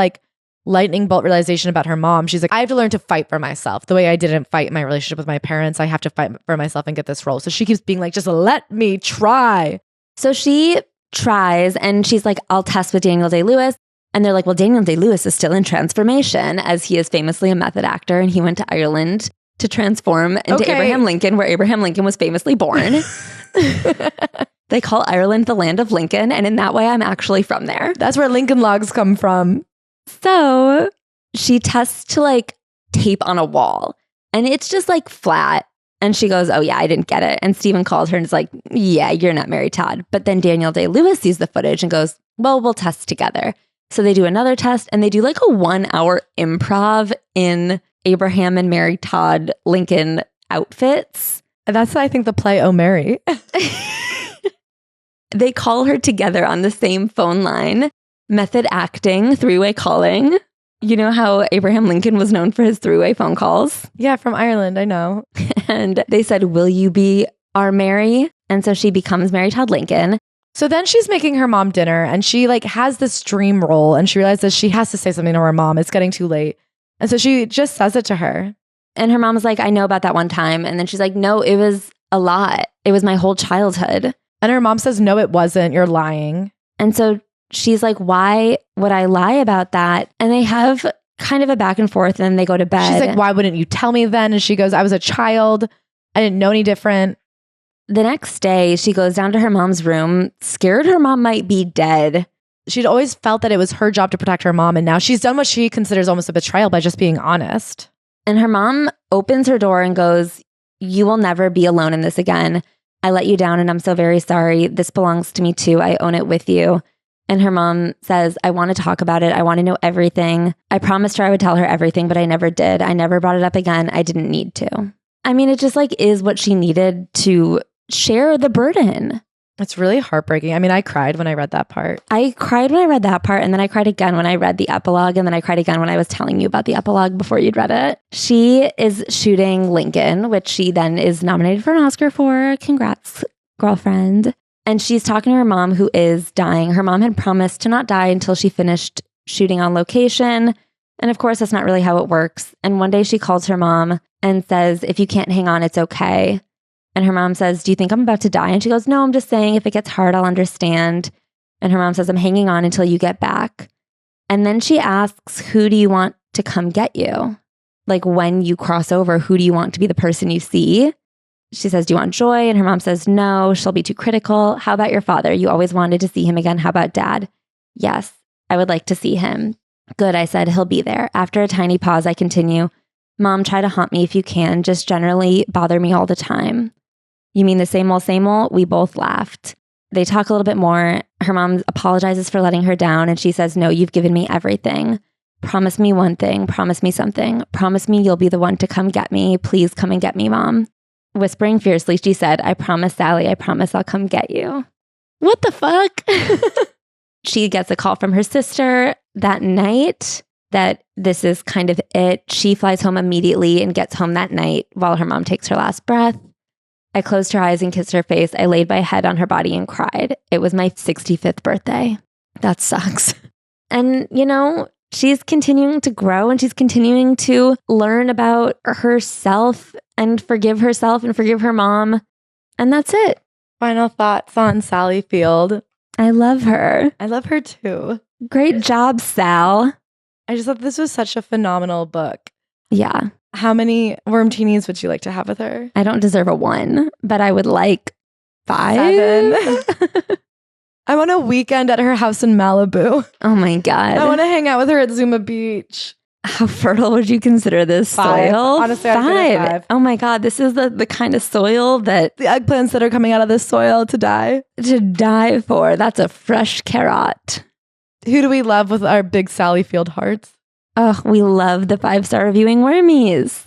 lightning bolt realization about her mom, she's like, I have to learn to fight for myself. The way I didn't fight in my relationship with my parents, I have to fight for myself and get this role. So she keeps being like, just let me try. So she tries and she's like, I'll test with Daniel Day-Lewis. And they're like, well, Daniel Day-Lewis is still in transformation as he is famously a method actor. And he went to Ireland to transform into Abraham Lincoln, where Abraham Lincoln was famously born. They call Ireland the land of Lincoln. And in that way, I'm actually from there. That's where Lincoln logs come from. So she tests to tape on a wall and it's just flat. And she goes, oh yeah, I didn't get it. And Stephen calls her and is like, yeah, you're not Mary Todd. But then Daniel Day-Lewis sees the footage and goes, well, we'll test together. So they do another test and they do a 1 hour improv in Abraham and Mary Todd Lincoln outfits. And that's, I think, the play Oh Mary. They call her together on the same phone line. Method acting, three-way calling. You know how Abraham Lincoln was known for his three-way phone calls? Yeah, from Ireland, I know. And they said, will you be our Mary? And so she becomes Mary Todd Lincoln. So then she's making her mom dinner and she has this dream role and she realizes she has to say something to her mom. It's getting too late. And so she just says it to her. And her mom is like, I know about that one time. And then she's like, no, it was a lot. It was my whole childhood. And her mom says, no, it wasn't. You're lying. And so she's like, why would I lie about that? And they have kind of a back and forth and then they go to bed. She's like, why wouldn't you tell me then? And she goes, I was a child. I didn't know any different. The next day, she goes down to her mom's room, scared her mom might be dead. She'd always felt that it was her job to protect her mom. And now she's done what she considers almost a betrayal by just being honest. And her mom opens her door and goes, you will never be alone in this again. I let you down and I'm so very sorry. This belongs to me too. I own it with you. And her mom says, I want to talk about it. I want to know everything. I promised her I would tell her everything, but I never did. I never brought it up again. I didn't need to. I mean, it just like is what she needed to share the burden. It's really heartbreaking. I mean, I cried when I read that part. I cried when I read that part. And then I cried again when I read the epilogue. And then I cried again when I was telling you about the epilogue before you'd read it. She is shooting Lincoln, which she then is nominated for an Oscar for. Congrats, girlfriend. And she's talking to her mom who is dying. Her mom had promised to not die until she finished shooting on location. And of course, that's not really how it works. And one day she calls her mom and says, if you can't hang on, it's okay. And her mom says, do you think I'm about to die? And she goes, no, I'm just saying if it gets hard, I'll understand. And her mom says, I'm hanging on until you get back. And then she asks, who do you want to come get you? Like when you cross over, who do you want to be the person you see? She says, do you want Joy? And her mom says, no, she'll be too critical. How about your father? You always wanted to see him again. How about dad? Yes, I would like to see him. Good, I said, he'll be there. After a tiny pause, I continue, Mom, try to haunt me if you can. Just generally bother me all the time. You mean the same old, same old? We both laughed. They talk a little bit more. Her mom apologizes for letting her down. And she says, no, you've given me everything. Promise me one thing. Promise me something. Promise me you'll be the one to come get me. Please come and get me, Mom. Whispering fiercely, she said, I promise, Sally, I promise I'll come get you. What the fuck? She gets a call from her sister that night that this is kind of it. She flies home immediately and gets home that night while her mom takes her last breath. I closed her eyes and kissed her face. I laid my head on her body and cried. It was my 65th birthday. That sucks. And, you know, she's continuing to grow and she's continuing to learn about herself and forgive herself and forgive her mom. And that's it. Final thoughts on Sally Field. I love her. I love her too. Great job, Sal. I just thought this was such a phenomenal book. Yeah. How many wormtinis would you like to have with her? I don't deserve a 1, but I would like 5. 7. I want a weekend at her house in Malibu. Oh my God. I want to hang out with her at Zuma Beach. How fertile would you consider this 5. soil? Honestly, I'd give it 5. Oh my God. This is the kind of soil that the eggplants that are coming out of this soil to die. To die for. That's a fresh carrot. Who do we love with our big Sally Field hearts? Oh, we love the 5-star reviewing wormies.